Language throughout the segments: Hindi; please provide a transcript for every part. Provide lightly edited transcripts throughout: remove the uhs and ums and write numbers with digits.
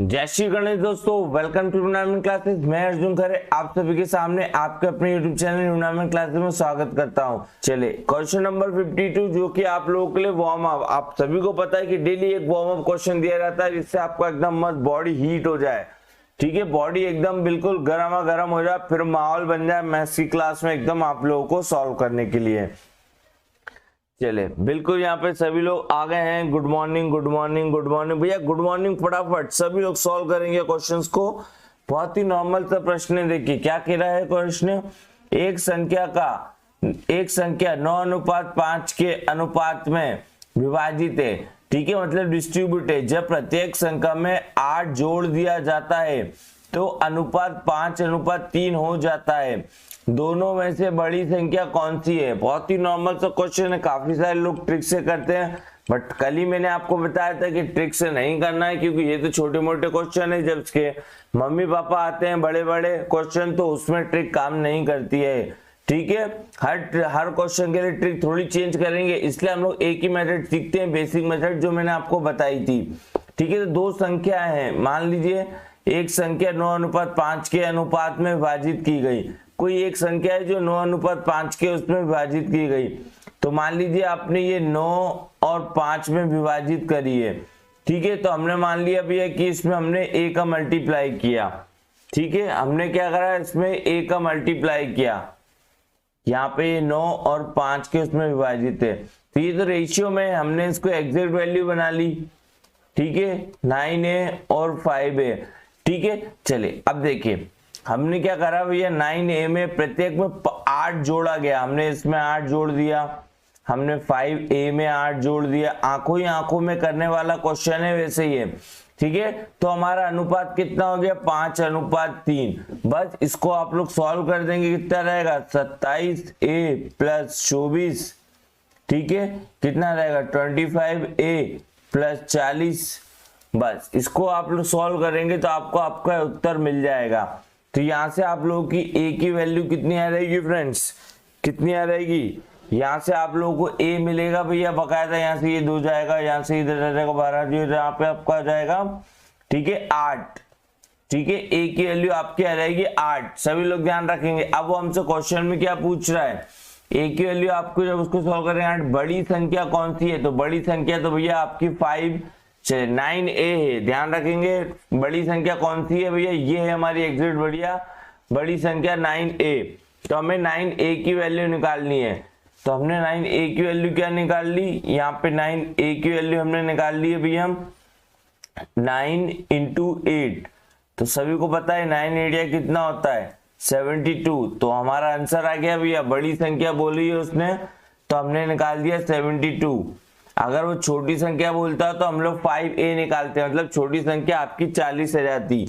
जय श्री गणेश दोस्तों, वेलकम टू टूर्नामेंट क्लासेस। मैं अर्जुन खरे आप सभी के सामने आपके अपने यूट्यूब चैनल टूर्नामेंट क्लासेस में स्वागत करता हूं। चलिए क्वेश्चन नंबर 52 जो कि आप लोगों के लिए वार्म अप। आप सभी को पता है कि डेली एक वार्म अप क्वेश्चन दिया जाता है जिससे आपको एकदम मस्त बॉडी हीट हो जाए। ठीक है, बॉडी एकदम बिल्कुल गर्मा गर्म हो जाए, फिर माहौल बन जाए मैथ्स की क्लास में एकदम आप लोगों को सॉल्व करने के लिए। चले बिल्कुल यहाँ पे सभी लोग आ गए हैं। Good morning good morning good morning भैया, गुड मॉर्निंग। फटाफट सभी लोग सॉल्व करेंगे क्वेश्चंस को। बहुत ही नॉर्मल सा प्रश्न है। देखिए क्या कह रहा है क्वेश्चन। एक संख्या 9:5 के अनुपात में विभाजित है। ठीक है, मतलब डिस्ट्रीब्यूट है। जब प्रत्येक संख्या में 8 जोड़ दिया जाता है तो अनुपात 5:3 हो जाता है। दोनों में से बड़ी संख्या कौन सी है। बहुत ही नॉर्मल सा क्वेश्चन है। काफी सारे लोग ट्रिक से करते हैं, बट कल ही मैंने आपको बताया था कि ट्रिक से नहीं करना है, क्योंकि ये तो छोटे मोटे क्वेश्चन है। जब इसके मम्मी पापा आते हैं बड़े बड़े क्वेश्चन तो उसमें ट्रिक काम नहीं करती है। ठीक है, हर क्वेश्चन के लिए ट्रिक थोड़ी चेंज करेंगे, इसलिए हम लोग एक ही मेथड सीखते हैं, बेसिक मेथड जो मैंने आपको बताई थी। ठीक है, तो दो संख्या है। मान लीजिए एक संख्या 9:5 के अनुपात में विभाजित की गई। कोई एक संख्या है जो 9:5 के उसमें विभाजित की गई। तो मान लीजिए आपने ये 9 और 5 में विभाजित करी है। ठीक है, तो हमने मान लिया भैया कि इसमें हमने a का मल्टीप्लाई किया। ठीक है, हमने क्या करा, इसमें a का मल्टीप्लाई किया। यहाँ पे 9 और 5 के उसमें विभाजित है, तो ये तो रेशियो में हमने इसको एग्जैक्ट वैल्यू बना ली। ठीक है, 9a और 5a। ठीक है, चलिए अब देखिए हमने क्या करा भैया, 9a में प्रत्येक में 8 जोड़ा गया। हमने इसमें 8 जोड़ दिया, हमने 5a में 8 जोड़ दिया। आंखों ही आंखों में करने वाला क्वेश्चन है, वैसे ही है। ठीक है, तो हमारा अनुपात कितना हो गया, 5:3। बस इसको आप लोग सॉल्व कर देंगे, कितना रहेगा 27a प्लस 24। ठीक है, कितना रहेगा 25a प्लस 40। बस इसको आप लोग सॉल्व करेंगे तो आपको आपका उत्तर मिल जाएगा। तो यहां से आप लोगों की a की वैल्यू कितनी आ रहेगी फ्रेंड्स, कितनी आ रहेगी। यहाँ से आप लोगों को a मिलेगा भैया बकायदा। यहाँ से ये 2 जाएगा, यहाँ से इधर आ जाएगा 12, जो यहाँ पे आपका आ जाएगा। ठीक है 8। ठीक है, a की वैल्यू आपकी आ रहेगी 8। सभी लोग ध्यान रखेंगे। अब वो हमसे क्वेश्चन में क्या पूछ रहा है, a की वैल्यू आपको जब उसको सॉल्व करेंगे 8। बड़ी संख्या कौन सी है, तो बड़ी संख्या तो भैया आपकी 5 चलिए 9a है। ध्यान रखेंगे बड़ी संख्या कौन सी है भैया, ये है हमारी एग्जैक्ट बड़ी संख्या 9a। तो हमें 9a की वैल्यू निकालनी है। तो हमने 9a की वैल्यू क्या निकाल ली, यहाँ पे 9a की वैल्यू हमने निकाल ली है भैया 9 × 8। तो सभी को पता है 9 8 कितना होता है 72। तो हमारा आंसर आ गया भैया, बड़ी संख्या बोली है उसने तो हमने निकाल दिया 72। अगर वो छोटी संख्या बोलता तो हम लोग 5a निकालते हैं, मतलब छोटी संख्या आपकी 40 आ जाती।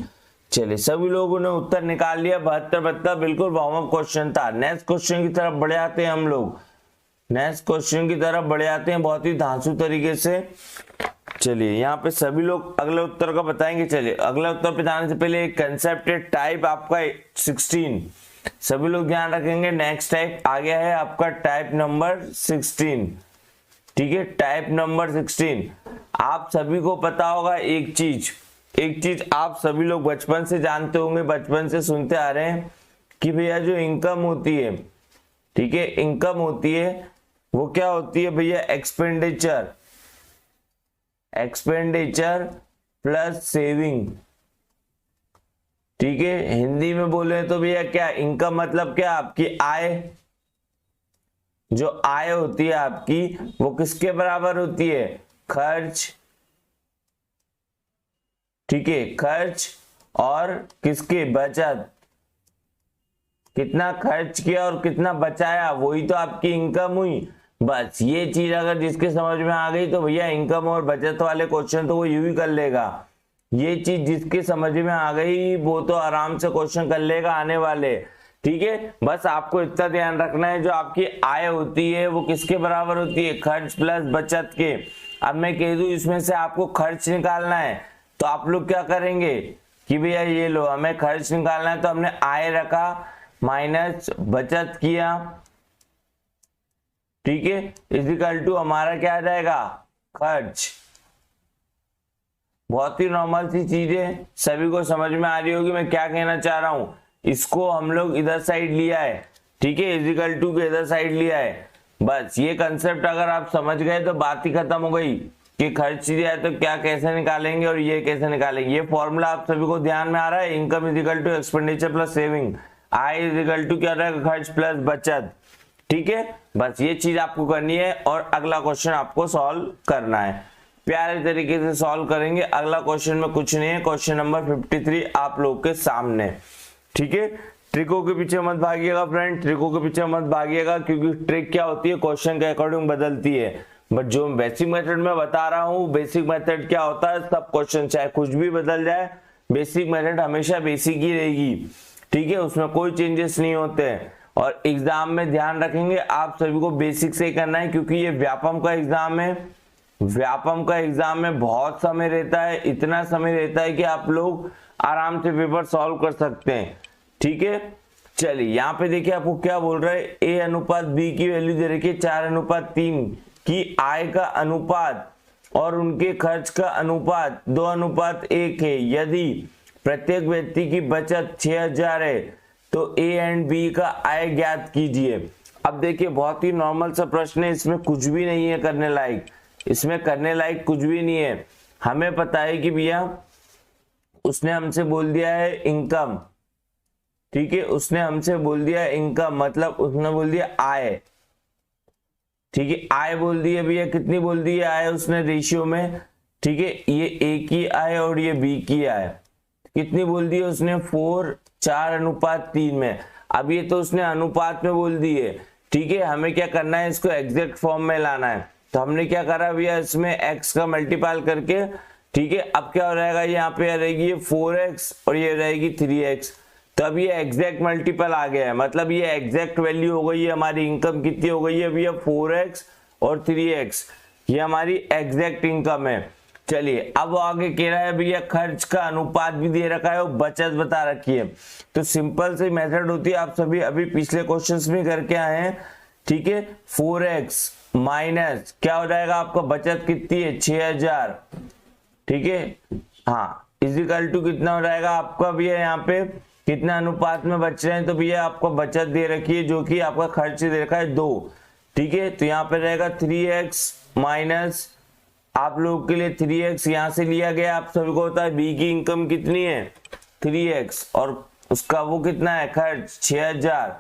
चलिए सभी लोगों ने उत्तर निकाल लिया 72। बिल्कुल वार्म अप क्वेश्चन था। नेक्स्ट क्वेश्चन की तरफ बढ़े आते हैं हम लोग। नेक्स्ट क्वेश्चन की तरफ बढ़े आते हैं बहुत ही धांसू तरीके से। चलिए यहाँ पे सभी लोग अगले उत्तर का बताएंगे। चलिए अगला उत्तर पे जाने से पहले एक कंसेप्ट है, टाइप आपका 16। सभी लोग ध्यान रखेंगे। नेक्स्ट टाइप आ गया है आपका टाइप नंबर 16। ठीक है, टाइप नंबर 16। आप सभी को पता होगा एक चीज आप सभी लोग बचपन से जानते होंगे, बचपन से सुनते आ रहे हैं कि भैया जो इनकम होती है, ठीक है इनकम होती है, वो क्या होती है भैया, एक्सपेंडिचर प्लस सेविंग। ठीक है, हिंदी में बोले तो भैया क्या, इनकम मतलब क्या, आपकी आय। जो आय होती है आपकी वो किसके बराबर होती है, खर्च। ठीक है, खर्च और किसके, बचत। कितना खर्च किया और कितना बचाया, वही तो आपकी इनकम हुई। बस ये चीज अगर जिसके समझ में आ गई तो भैया इनकम और बचत वाले क्वेश्चन तो वो यूं ही कर लेगा। ये चीज जिसके समझ में आ गई वो तो आराम से क्वेश्चन कर लेगा आने वाले। ठीक है, बस आपको इतना ध्यान रखना है जो आपकी आय होती है वो किसके बराबर होती है, खर्च प्लस बचत के। अब मैं कह दूं इसमें से आपको खर्च निकालना है तो आप लोग क्या करेंगे कि भैया ये लो हमें खर्च निकालना है, तो हमने आय रखा माइनस बचत किया। ठीक है, इक्वल टू हमारा क्या आ जाएगा, खर्च। बहुत ही नॉर्मल सी चीज है, सभी को समझ में आ रही होगी मैं क्या कहना चाह रहा हूं। इसको हम लोग इधर साइड लिया है, ठीक है, इजिकल टू के इधर साइड लिया है। बस ये कंसेप्ट अगर आप समझ गए तो बात ही खत्म हो गई कि खर्च दिया है तो क्या कैसे निकालेंगे और ये कैसे निकालेंगे। ये फॉर्मूला आप सभी को ध्यान में आ रहा है, income equal to expenditure plus saving, I equal to क्या रहेगा, खर्च प्लस बचत, ठीक है। बस ये चीज आपको करनी है और अगला क्वेश्चन आपको सॉल्व करना है, प्यारे तरीके से सॉल्व करेंगे। अगला क्वेश्चन में कुछ नहीं है, क्वेश्चन नंबर 53 आप लोग के सामने, ठीक है। ट्रिकों के पीछे मत भागिएगा फ्रेंड, ट्रिकों के पीछे मत भागिएगा, क्योंकि ट्रिक क्या होती है क्वेश्चन के अकॉर्डिंग बदलती है। बट जो बेसिक मेथड में बता रहा हूँ, बेसिक मेथड क्या होता है, सब क्वेश्चन चाहे कुछ भी बदल जाए, बेसिक मेथड हमेशा बेसिक ही रहेगी, ठीक है, उसमें कोई चेंजेस नहीं होते हैं। और एग्जाम में ध्यान रखेंगे आप सभी को बेसिक से ही करना है, क्योंकि ये व्यापम का एग्जाम है। व्यापम का एग्जाम में बहुत समय रहता है, इतना समय रहता है कि आप लोग आराम से पेपर सॉल्व कर सकते हैं, ठीक है। चलिए यहाँ पे देखिए आपको क्या बोल रहा है, ए अनुपात बी की वैल्यू दे रखी है 4:3 की आय का अनुपात और उनके खर्च का अनुपात 2:1 है। यदि प्रत्येक व्यक्ति की बचत 6000 है तो ए एंड बी का आय ज्ञात कीजिए। अब देखिए बहुत ही नॉर्मल सा प्रश्न है, इसमें कुछ भी नहीं है करने लायक, इसमें करने लायक कुछ भी नहीं है। हमें पता है कि भैया उसने हमसे बोल दिया है इनकम, ठीक है, उसने हमसे बोल दिया इनकम मतलब उसने बोल दिया आय, ठीक है, आय बोल दी है भैया, कितनी बोल दी है आय उसने रेशियो में, ठीक है, ये ए की आय और ये बी की आय कितनी बोल दी है उसने 4:3 में। अब ये तो उसने अनुपात में बोल दी है, ठीक है, हमें क्या करना है, इसको एग्जैक्ट फॉर्म में लाना है। तो हमने क्या करा भैया, इसमें x का मल्टीपल करके, ठीक है, अब क्या हो रहेगा, यहाँ पे रहेगी ये 4x और ये रहेगी 3x। तब ये एग्जैक्ट मल्टीपल आ गया है, मतलब ये एग्जैक्ट वैल्यू हो गई है हमारी। इनकम कितनी हो गई है भैया 4x और 3x, ये हमारी एग्जैक्ट इनकम है। चलिए अब आगे कह रहा है भैया खर्च का अनुपात भी दे रखा है और बचत बता रखी है। तो सिंपल सी मेथड होती है, आप सभी अभी पिछले क्वेश्चंस में करके आए हैं, ठीक है। 4x माइनस क्या हो जाएगा आपका, बचत कितनी है 6000, ठीक है, हाँ, इजिकल टू कितना हो जाएगा आपका भैया, यहाँ पे कितना अनुपात में बच रहे हैं, तो भैया आपको बचत दे रखी है जो कि आपका खर्च दे रखा है 2, ठीक है। तो यहाँ पे रहेगा 3x माइनस आप लोगों के लिए 3x यहां से लिया गया, आप सभी को होता है बी की इनकम कितनी है 3x और उसका वो कितना है खर्च 6000,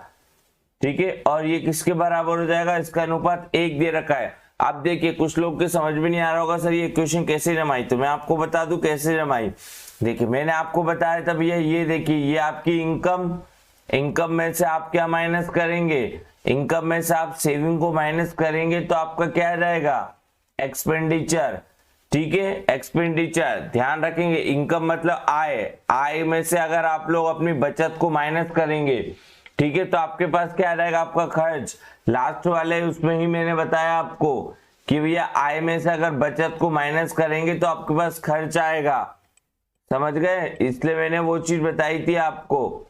ठीक है, और ये किसके बराबर हो जाएगा, इसका अनुपात 1 दे रखा है। आप देखिए कुछ लोग के समझ में नहीं आ रहा होगा सर ये क्वेश्चन कैसे जमाई, तो मैं आपको बता दूं कैसे जमाई। देखिए मैंने आपको बताया था भैया, ये देखिए ये आपकी इनकम, इनकम में से आप क्या माइनस करेंगे, इनकम में से आप सेविंग को माइनस करेंगे तो आपका क्या रहेगा एक्सपेंडिचर, ठीक है, एक्सपेंडिचर। ध्यान रखेंगे इनकम मतलब आय, आय में से अगर आप लोग अपनी बचत को माइनस करेंगे, ठीक है, तो आपके पास क्या रहेगा आपका खर्च। लास्ट वाले उसमें ही मैंने बताया आपको कि भैया आय में से अगर बचत को माइनस करेंगे तो आपके पास खर्च आएगा, समझ गए, इसलिए मैंने वो चीज बताई थी आपको,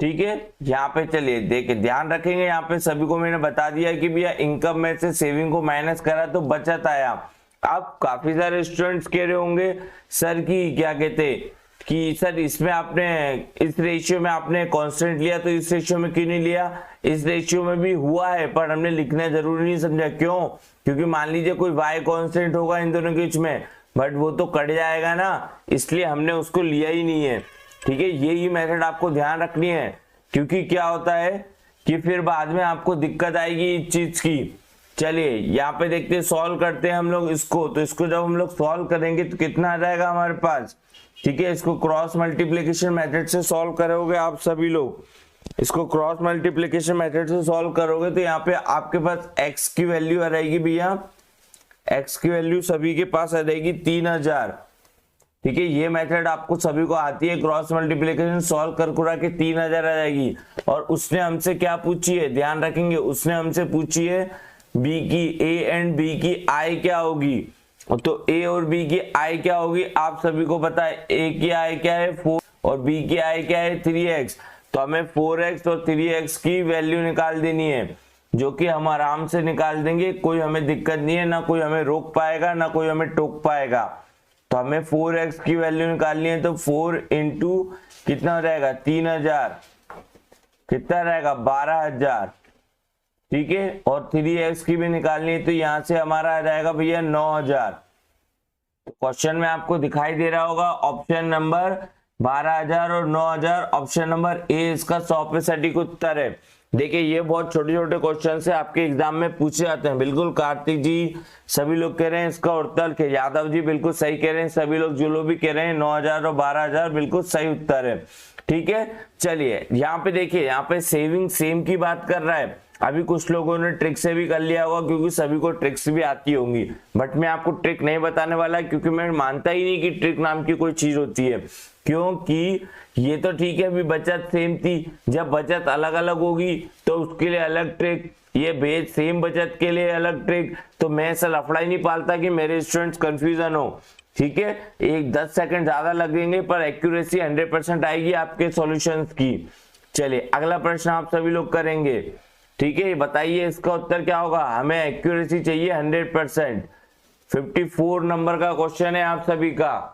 ठीक है। यहाँ पे चलिए देखिए ध्यान रखेंगे, यहाँ पे सभी को मैंने बता दिया कि भैया इनकम में से सेविंग को माइनस करा तो बचत आया। अब काफी सारे स्टूडेंट्स कह रहे होंगे सर की क्या कहते कि सर इसमें आपने इस रेशियो में आपने कांस्टेंट लिया तो इस रेशियो में क्यों नहीं लिया। इस रेशियो में भी हुआ है पर हमने लिखना जरूरी नहीं समझा, क्यों, क्योंकि मान लीजिए कोई y कांस्टेंट होगा इन दोनों के बीच में बट वो तो कट जाएगा ना, इसलिए हमने उसको लिया ही नहीं है, ठीक है। यही मेथड आपको ध्यान रखनी है, क्योंकि क्या होता है कि फिर बाद में आपको दिक्कत आएगी इस चीज की। चलिए यहाँ पे देखते हैं, सॉल्व करते हैं हम लोग इसको। तो इसको जब हम लोग सॉल्व करेंगे तो कितना आ जाएगा हमारे पास, ठीक है। इसको क्रॉस मल्टीप्लिकेशन मेथड से सॉल्व करोगे आप सभी लोग, इसको क्रॉस मल्टीप्लिकेशन मेथड से सॉल्व करोगे तो यहाँ पे आपके पास x की वैल्यू आ जाएगी भैया, x की वैल्यू सभी के पास आ जाएगी 3000, ठीक है। ये मेथड आपको सभी को आती है, क्रॉस मल्टीप्लिकेशन सॉल्व कर कुरा के 3000 आ जाएगी। और उसने हमसे क्या पूछी है, ध्यान रखेंगे, उसने हमसे पूछी है बी की, ए एंड बी की आय क्या होगी। तो ए और बी की आय क्या होगी आप सभी को पता है, ए की आय क्या है 4 और बी की आय क्या है 3x। तो हमें 4x और 3x की वैल्यू निकाल देनी है, जो कि हम आराम से निकाल देंगे, कोई हमें दिक्कत नहीं है, ना कोई हमें रोक पाएगा ना कोई हमें टोक पाएगा। तो तो हमें 4x की वैल्यू निकालनी है, तो 4 इंटू कितना हो जाएगा 3000, कितना रहेगा 12000, ठीक है। और 3x की भी निकालनी है, तो यहां से हमारा आ जाएगा भैया 9000। तो क्वेश्चन में आपको दिखाई दे रहा होगा ऑप्शन नंबर 12000 और 9000, ऑप्शन नंबर ए इसका 100% सटीक उत्तर है। देखिए ये बहुत छोटे छोटे क्वेश्चन से आपके एग्जाम में पूछे जाते हैं। बिल्कुल कार्तिक जी सभी लोग कह रहे हैं इसका उत्तर के, यादव जी बिल्कुल सही कह रहे हैं, सभी लोग जो लोग भी कह रहे हैं 9000 और 12000 बिल्कुल सही उत्तर है, ठीक है। चलिए यहाँ पे देखिए, यहाँ पे सेविंग सेम की बात कर रहा है। अभी कुछ लोगों ने ट्रिक से भी कर लिया होगा क्योंकि सभी को ट्रिक्स भी आती होंगी, बट मैं आपको ट्रिक नहीं बताने वाला क्योंकि मैं मानता ही नहीं कि ट्रिक नाम की कोई चीज होती है। क्योंकि ये तो ठीक है अभी बचत सेम थी, जब बचत अलग अलग होगी तो उसके लिए अलग ट्रिक, ये बेच सेम बचत के लिए अलग ट्रिक, तो मैं ऐसा लफड़ा ही नहीं पालता कि मेरे स्टूडेंट्स कंफ्यूजन हो, ठीक है। एक 10 सेकंड ज्यादा लगेंगे पर एक्यूरेसी 100% आएगी आपके सॉल्यूशंस की। चलिए अगला प्रश्न आप सभी लोग करेंगे, ठीक है। बताइए इसका उत्तर क्या होगा, हमें एक्यूरेसी चाहिए 100%। 54 नंबर का क्वेश्चन है आप सभी का।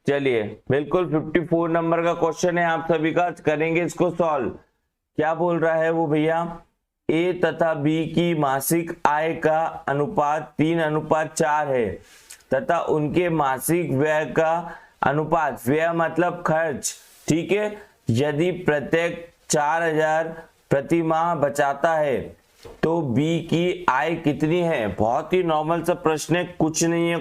चलिए बिल्कुल 54 नंबर का क्वेश्चन है आप सभी का, करेंगे इसको सॉल्व। क्या बोल रहा है वो भैया, ए तथा बी की मासिक आय का अनुपात 3:4 है तथा उनके मासिक व्यय का अनुपात, व्यय मतलब खर्च, ठीक है, यदि प्रत्येक 4000 प्रति माह बचाता है तो बी की आय कितनी है। बहुत ही नॉर्मल सा प्रश्न है, कुछ नहीं है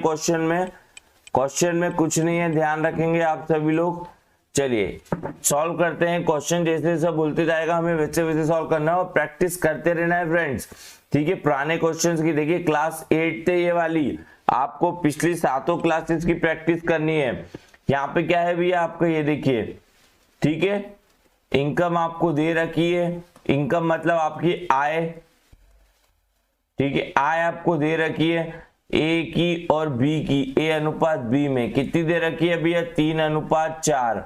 क्वेश्चन में कुछ नहीं है, ध्यान रखेंगे आप सभी लोग। चलिए सॉल्व करते हैं, क्वेश्चन जैसे जैसे बोलते जाएगा हमें वैसे वैसे सॉल्व करना है और प्रैक्टिस करते रहना है फ्रेंड्स, ठीक है। पुराने क्वेश्चंस की देखिए क्लास 8 थे ये वाली, आपको पिछली 7 क्लासेस की प्रैक्टिस करनी है। यहाँ पे क्या है भैया आपका, ये देखिए, ठीक है, इनकम आपको दे रखी है, इनकम मतलब आपकी आय, ठीक है, आय आपको दे रखी है ए की और बी की, ए अनुपात बी में कितनी दे रखी है भैया 3:4।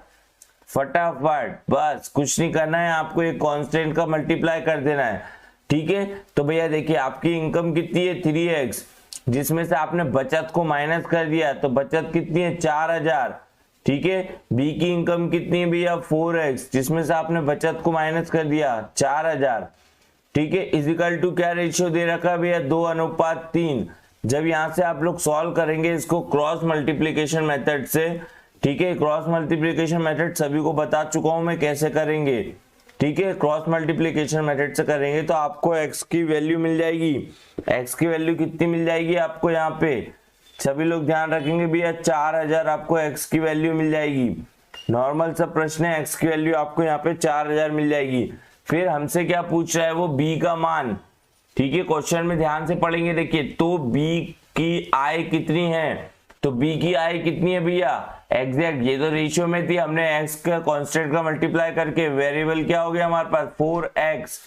फटाफट बस कुछ नहीं करना है आपको, एक कांस्टेंट का मल्टीप्लाई कर देना है, ठीक है। तो भैया देखिए आपकी इनकम कितनी है 3x, जिसमें से आपने बचत को माइनस कर दिया तो बचत कितनी है 4000, ठीक है। बी की इनकम कितनी है भैया 4x, जिसमें से आपने बचत को माइनस कर दिया 4000, ठीक है। इजिकल टू क्या रेशियो दे रखा है भैया 2:3। जब यहां से आप लोग सॉल्व करेंगे इसको क्रॉस मल्टीप्लीकेशन मेथड से, ठीक है, क्रॉस मल्टीप्लीकेशन मेथड सभी को बता चुका हूं मैं कैसे करेंगे, ठीक है। क्रॉस मल्टीप्लीकेशन मेथड से करेंगे तो आपको x की वैल्यू मिल जाएगी, x की वैल्यू कितनी मिल जाएगी आपको, यहाँ पे सभी लोग ध्यान रखेंगे भैया 4000 आपको x की वैल्यू मिल जाएगी। नॉर्मल सा प्रश्न है, x की वैल्यू आपको यहाँ पे 4000 मिल जाएगी। फिर हमसे क्या पूछ रहा है वो b का मान, ठीक है, क्वेश्चन में ध्यान से पढ़ेंगे। देखिए तो b की आय कितनी है, तो b की आय कितनी है भैया एग्जैक्ट, ये तो रेशियो में थी, हमने x का कांस्टेंट का मल्टीप्लाई करके वेरिएबल क्या हो गया हमारे पास 4x,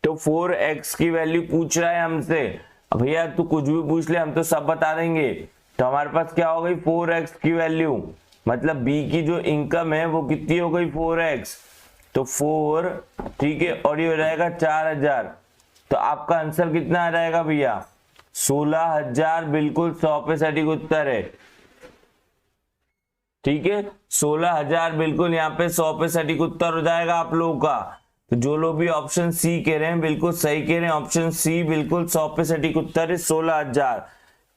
तो 4x की वैल्यू पूछ रहा है हमसे। भैया तू कुछ भी पूछ ले हम तो सब बता देंगे। तो हमारे पास क्या हो गई 4x की वैल्यू, मतलब b की जो इनकम है वो कितनी हो गई 4x, तो 4, ठीक है, और ये हो जाएगा 4000। तो आपका आंसर कितना आ जाएगा भैया 16000, बिल्कुल 100% सटीक उत्तर है, ठीक है। 16000 बिल्कुल यहाँ पे 100% सटीक उत्तर हो जाएगा आप लोगों का। तो जो लोग भी ऑप्शन सी कह रहे हैं बिल्कुल सही कह रहे हैं, ऑप्शन सी बिल्कुल 100% सटीक उत्तर है 16000।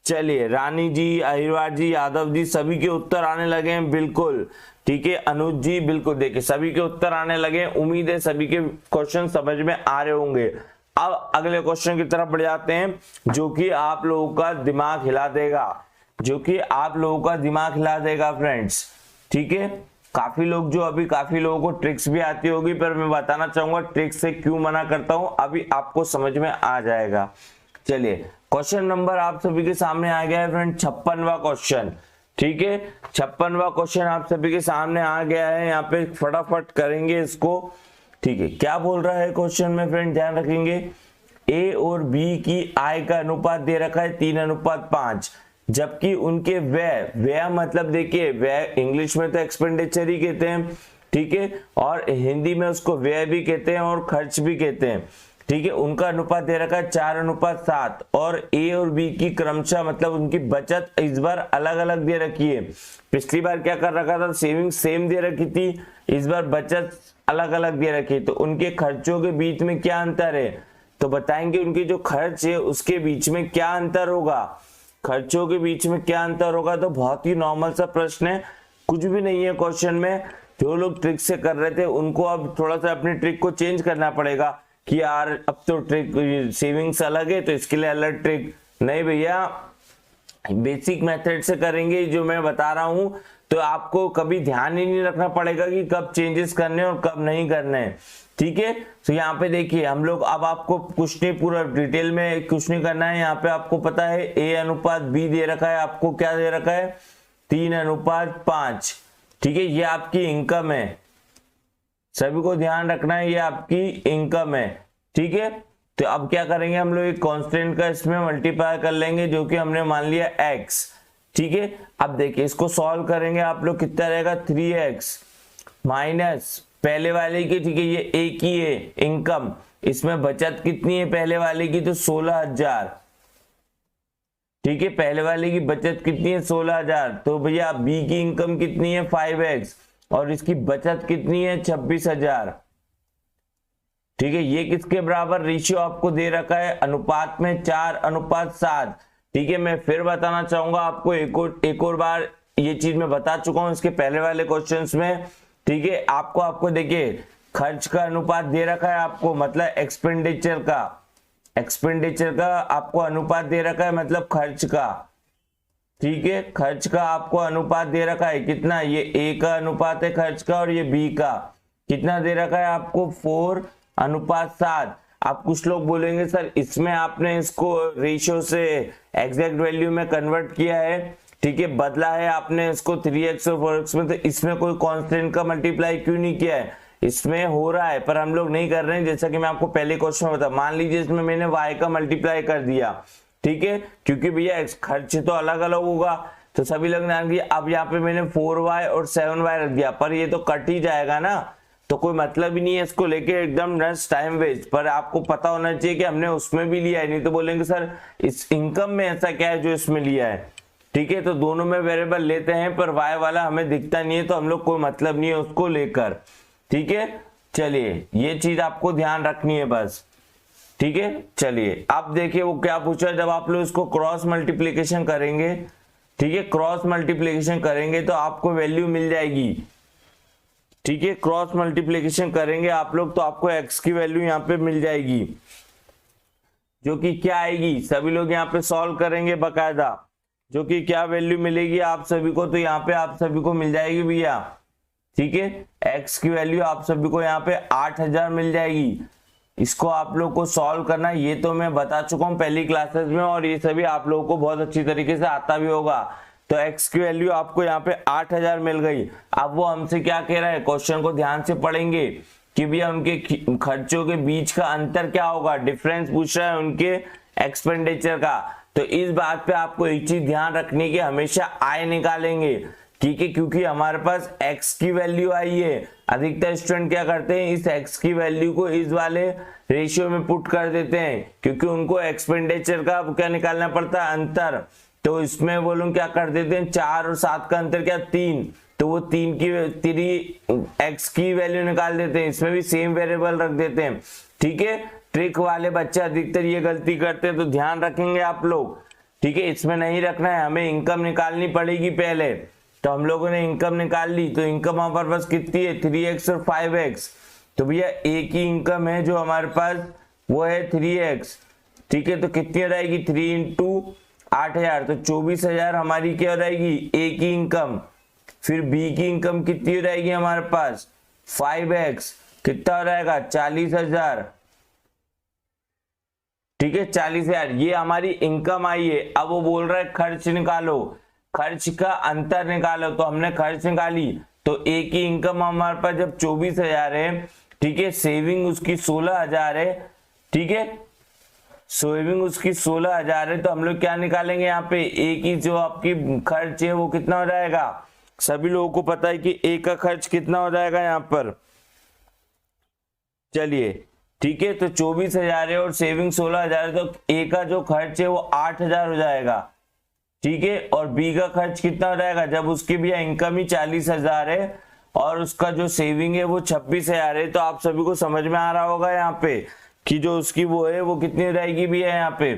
चलिए रानी जी, अहिरवार जी, यादव जी सभी के उत्तर आने लगे हैं बिल्कुल, ठीक है। अनुज जी बिल्कुल, देखिए सभी के उत्तर आने लगे हैं, उम्मीद है सभी के क्वेश्चन समझ में आ रहे होंगे। अब अगले क्वेश्चन की तरफ बढ़ जाते हैं जो कि आप लोगों का दिमाग हिला देगा, जो कि आप लोगों का दिमाग हिला देगा फ्रेंड्स, ठीक है। काफी लोगों को ट्रिक्स भी आती होगी, पर मैं बताना चाहूंगा ट्रिक्स से क्यों मना करता हूं, अभी आपको समझ में आ जाएगा। चलिए क्वेश्चन नंबर आप सभी के सामने आ गया है फ्रेंड 56वां क्वेश्चन, ठीक है। 56वां क्वेश्चन आप सभी के सामने आ गया है, यहाँ पे फटाफट करेंगे इसको, ठीक है। क्या बोल रहा है क्वेश्चन में फ्रेंड, ध्यान रखेंगे। ए और बी की आय का अनुपात दे रखा है 3:5, जबकि उनके व्यय मतलब देखिए व्यय इंग्लिश में तो एक्सपेंडिचर ही कहते हैं, ठीक है, और हिंदी में उसको व्यय भी कहते हैं और खर्च भी कहते हैं, ठीक है, उनका अनुपात दे रखा है 4:7 और ए और बी की क्रमशः मतलब उनकी बचत इस बार अलग अलग दे रखी है। पिछली बार क्या कर रखा था, सेविंग सेम दे रखी थी, इस बार बचत अलग अलग दे रखी है। तो उनके खर्चों के बीच में क्या अंतर है, तो बताएंगे उनकी जो खर्च है उसके बीच में क्या अंतर होगा, खर्चों के बीच में क्या अंतर होगा। तो बहुत ही नॉर्मल सा प्रश्न है, कुछ भी नहीं है क्वेश्चन में। जो लोग ट्रिक से कर रहे थे उनको अब थोड़ा सा अपनी ट्रिक को चेंज करना पड़ेगा कि यार अब तो ट्रिक सेविंग्स अलग है तो इसके लिए अलग ट्रिक नहीं भैया, बेसिक मेथड से करेंगे जो मैं बता रहा हूं। तो आपको कभी ध्यान ही नहीं रखना पड़ेगा कि कब चेंजेस करने और कब नहीं करने, ठीक है। तो यहाँ पे देखिए हम लोग, अब आपको कुछ नहीं पूरा डिटेल में कुछ नहीं करना है। यहाँ पे आपको पता है A/B दे रखा है, आपको क्या दे रखा है 3:5, ठीक है। ये आपकी इनकम है, सभी को ध्यान रखना है, ये आपकी इनकम है, ठीक है। तो अब क्या करेंगे हम लोग, एक कांस्टेंट का इसमें मल्टीप्लाई कर लेंगे जो कि हमने मान लिया x, ठीक है। अब देखिए इसको सॉल्व करेंगे आप लोग, कितना रहेगा 3x माइनस पहले वाले की, ठीक है, ये एक ही है इनकम, इसमें बचत कितनी है पहले वाले की, तो 16,000, ठीक है। पहले वाले की बचत कितनी है 16,000, तो भैया बी की इनकम कितनी है 5x और इसकी बचत कितनी है 26,000, ठीक है। ये किसके बराबर, रेशियो आपको दे रखा है अनुपात में 4:7, ठीक है। मैं फिर बताना चाहूंगा आपको, एक और बार ये चीज मैं बता चुका हूं इसके पहले वाले क्वेश्चंस में, ठीक है। आपको देखिए खर्च का अनुपात दे रखा है आपको, मतलब एक्सपेंडिचर का आपको अनुपात दे रखा है, मतलब खर्च का, ठीक है। खर्च का आपको अनुपात दे रखा है कितना, ये ए का अनुपात है खर्च का और ये बी का कितना दे रखा है आपको 4:7। आप कुछ लोग बोलेंगे सर इसमें आपने इसको रेशियो से एग्जैक्ट वैल्यू में कन्वर्ट किया है, ठीक है, बदला है आपने इसको 3x और 4x में, तो इसमें कोई कांस्टेंट का मल्टीप्लाई क्यों नहीं किया है, इसमें हो रहा है पर हम लोग नहीं कर रहे हैं। जैसा कि मैं आपको पहले क्वेश्चन में बताया, मान लीजिए इसमें मैंने y का मल्टीप्लाई कर दिया, ठीक है, क्योंकि भैया खर्च तो अलग अलग होगा, तो सभी लोग ध्यान दिए। अब यहाँ पे मैंने 4y और 7y रख दिया, पर ये तो कट ही जाएगा ना, तो कोई मतलब ही नहीं है इसको लेके एकदम टाइम वेस्ट। पर आपको पता होना चाहिए कि हमने उसमें भी लिया है, नहीं तो बोलेंगे सर इस इनकम में ऐसा क्या है जो इसमें लिया है, ठीक है। तो दोनों में वेरिएबल लेते हैं पर y वाला हमें दिखता नहीं है, तो हम लोग कोई मतलब नहीं है उसको लेकर, ठीक है। चलिए ये चीज आपको ध्यान रखनी है बस, ठीक है। चलिए अब देखिए वो क्या पूछा, जब आप लोग इसको क्रॉस मल्टीप्लीकेशन करेंगे, ठीक है, क्रॉस मल्टीप्लीकेशन करेंगे तो आपको वैल्यू मिल जाएगी, ठीक है। क्रॉस मल्टीप्लीकेशन करेंगे आप लोग तो आपको x की वैल्यू यहाँ पे मिल जाएगी, जो कि क्या आएगी, सभी लोग यहाँ पे सॉल्व करेंगे बकायदा, जो कि क्या वैल्यू मिलेगी आप सभी को, तो यहाँ पे आप सभी को मिल जाएगी भैया, ठीक है। x की वैल्यू आप सभी को यहाँ पे 8,000 मिल जाएगी। इसको आप लोग को सॉल्व करना, ये तो मैं बता चुका हूँ पहली क्लासेस में और ये सभी आप लोगों को बहुत अच्छी तरीके से आता भी होगा। तो x की वैल्यू आपको यहाँ पे 8,000 मिल गई। अब वो हमसे क्या कह रहा है, क्वेश्चन को ध्यान से पढ़ेंगे कि भैया उनके खर्चों के बीच का अंतर क्या होगा, डिफरेंस पूछ रहा है उनके एक्सपेंडिचर का। तो इस बात पे आपको एक चीज ध्यान रखनी कि हमेशा आय निकालेंगे, ठीक है, क्योंकि हमारे पास x की वैल्यू आई है। अधिकतर स्टूडेंट क्या करते हैं, इस x की वैल्यू को इस वाले रेशियो में पुट कर देते हैं, क्योंकि उनको एक्सपेंडिचर का क्या निकालना पड़ता है, अंतर। तो इसमें वो लोग क्या कर देते हैं, 4 और 7 का अंतर क्या 3, तो वो 3 x की वैल्यू निकाल देते हैं, इसमें भी सेम वेरिएबल रख देते हैं, ठीक है। ट्रिक वाले बच्चे अधिकतर ये गलती करते हैं, तो ध्यान रखेंगे आप लोग, ठीक है। इसमें नहीं रखना है, हमें इनकम निकालनी पड़ेगी पहले। तो हम लोगों ने इनकम निकाल ली, तो इनकम हमारे पास कितनी है 3x और 5x, तो भैया एक ही इनकम है जो हमारे पास वो है 3x, ठीक है। तो कितनी रहेगी 3 × 8,000, तो 24,000 हमारी क्या रहेगी ए की इनकम। फिर बी की इनकम कितनी रहेगी हमारे पास 5x, कितना रहेगा 40,000, ठीक है 40,000, ये हमारी इनकम आई है। अब वो बोल रहा है खर्च निकालो, खर्च का अंतर निकालो, तो हमने खर्च निकाली, तो ए की इनकम हमारे पास जब 24,000 है, ठीक है, सेविंग उसकी 16,000 है, ठीक है, सेविंग उसकी 16,000 है, तो हम लोग क्या निकालेंगे यहाँ पे ए की जो आपकी खर्च है वो कितना हो जाएगा। सभी लोगों को पता है कि ए का खर्च कितना हो जाएगा यहाँ पर। चलिए ठीक है, तो 24,000 है और सेविंग 16,000 है, तो ए का जो खर्च है वो 8,000 हो जाएगा। ठीक है, और बी का खर्च कितना हो जाएगा, जब उसकी भी इनकम ही 40,000 है और उसका जो सेविंग है वो 26,000 है। तो आप सभी को समझ में आ रहा होगा यहाँ पे कि जो उसकी वो है वो कितनी हो जाएगी भी है यहाँ पे।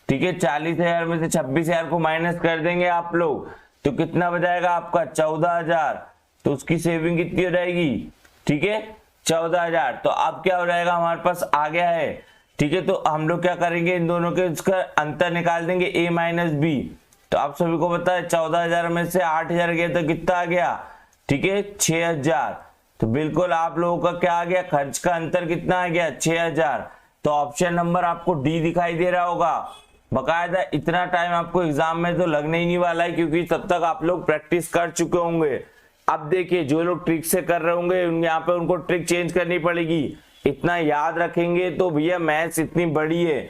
ठीक है, 40,000 में से 26,000 को माइनस कर देंगे आप लोग, तो कितना बचाएगा आपका 14,000। तो उसकी सेविंग कितनी हो जाएगी, ठीक है 14,000। तो अब क्या हो जाएगा, हमारे पास आ गया है। ठीक है, तो हम लोग क्या करेंगे, इन दोनों के इसका अंतर निकाल देंगे, ए माइनस बी। तो आप सभी को पता है 14,000 में से 8,000 गया तो कितना आ गया, ठीक है 6,000। तो बिल्कुल आप लोगों का क्या आ गया, खर्च का अंतर कितना आ गया 6,000। तो ऑप्शन नंबर आपको डी दिखाई दे रहा होगा। बकायदा इतना टाइम आपको एग्जाम में तो लगने ही नहीं वाला है, क्योंकि तब तक आप लोग प्रैक्टिस कर चुके होंगे। अब देखिए, जो लोग ट्रिक से कर रहे होंगे यहाँ पे उनको ट्रिक चेंज करनी पड़ेगी। इतना याद रखेंगे तो भैया मैथ्स इतनी बड़ी है,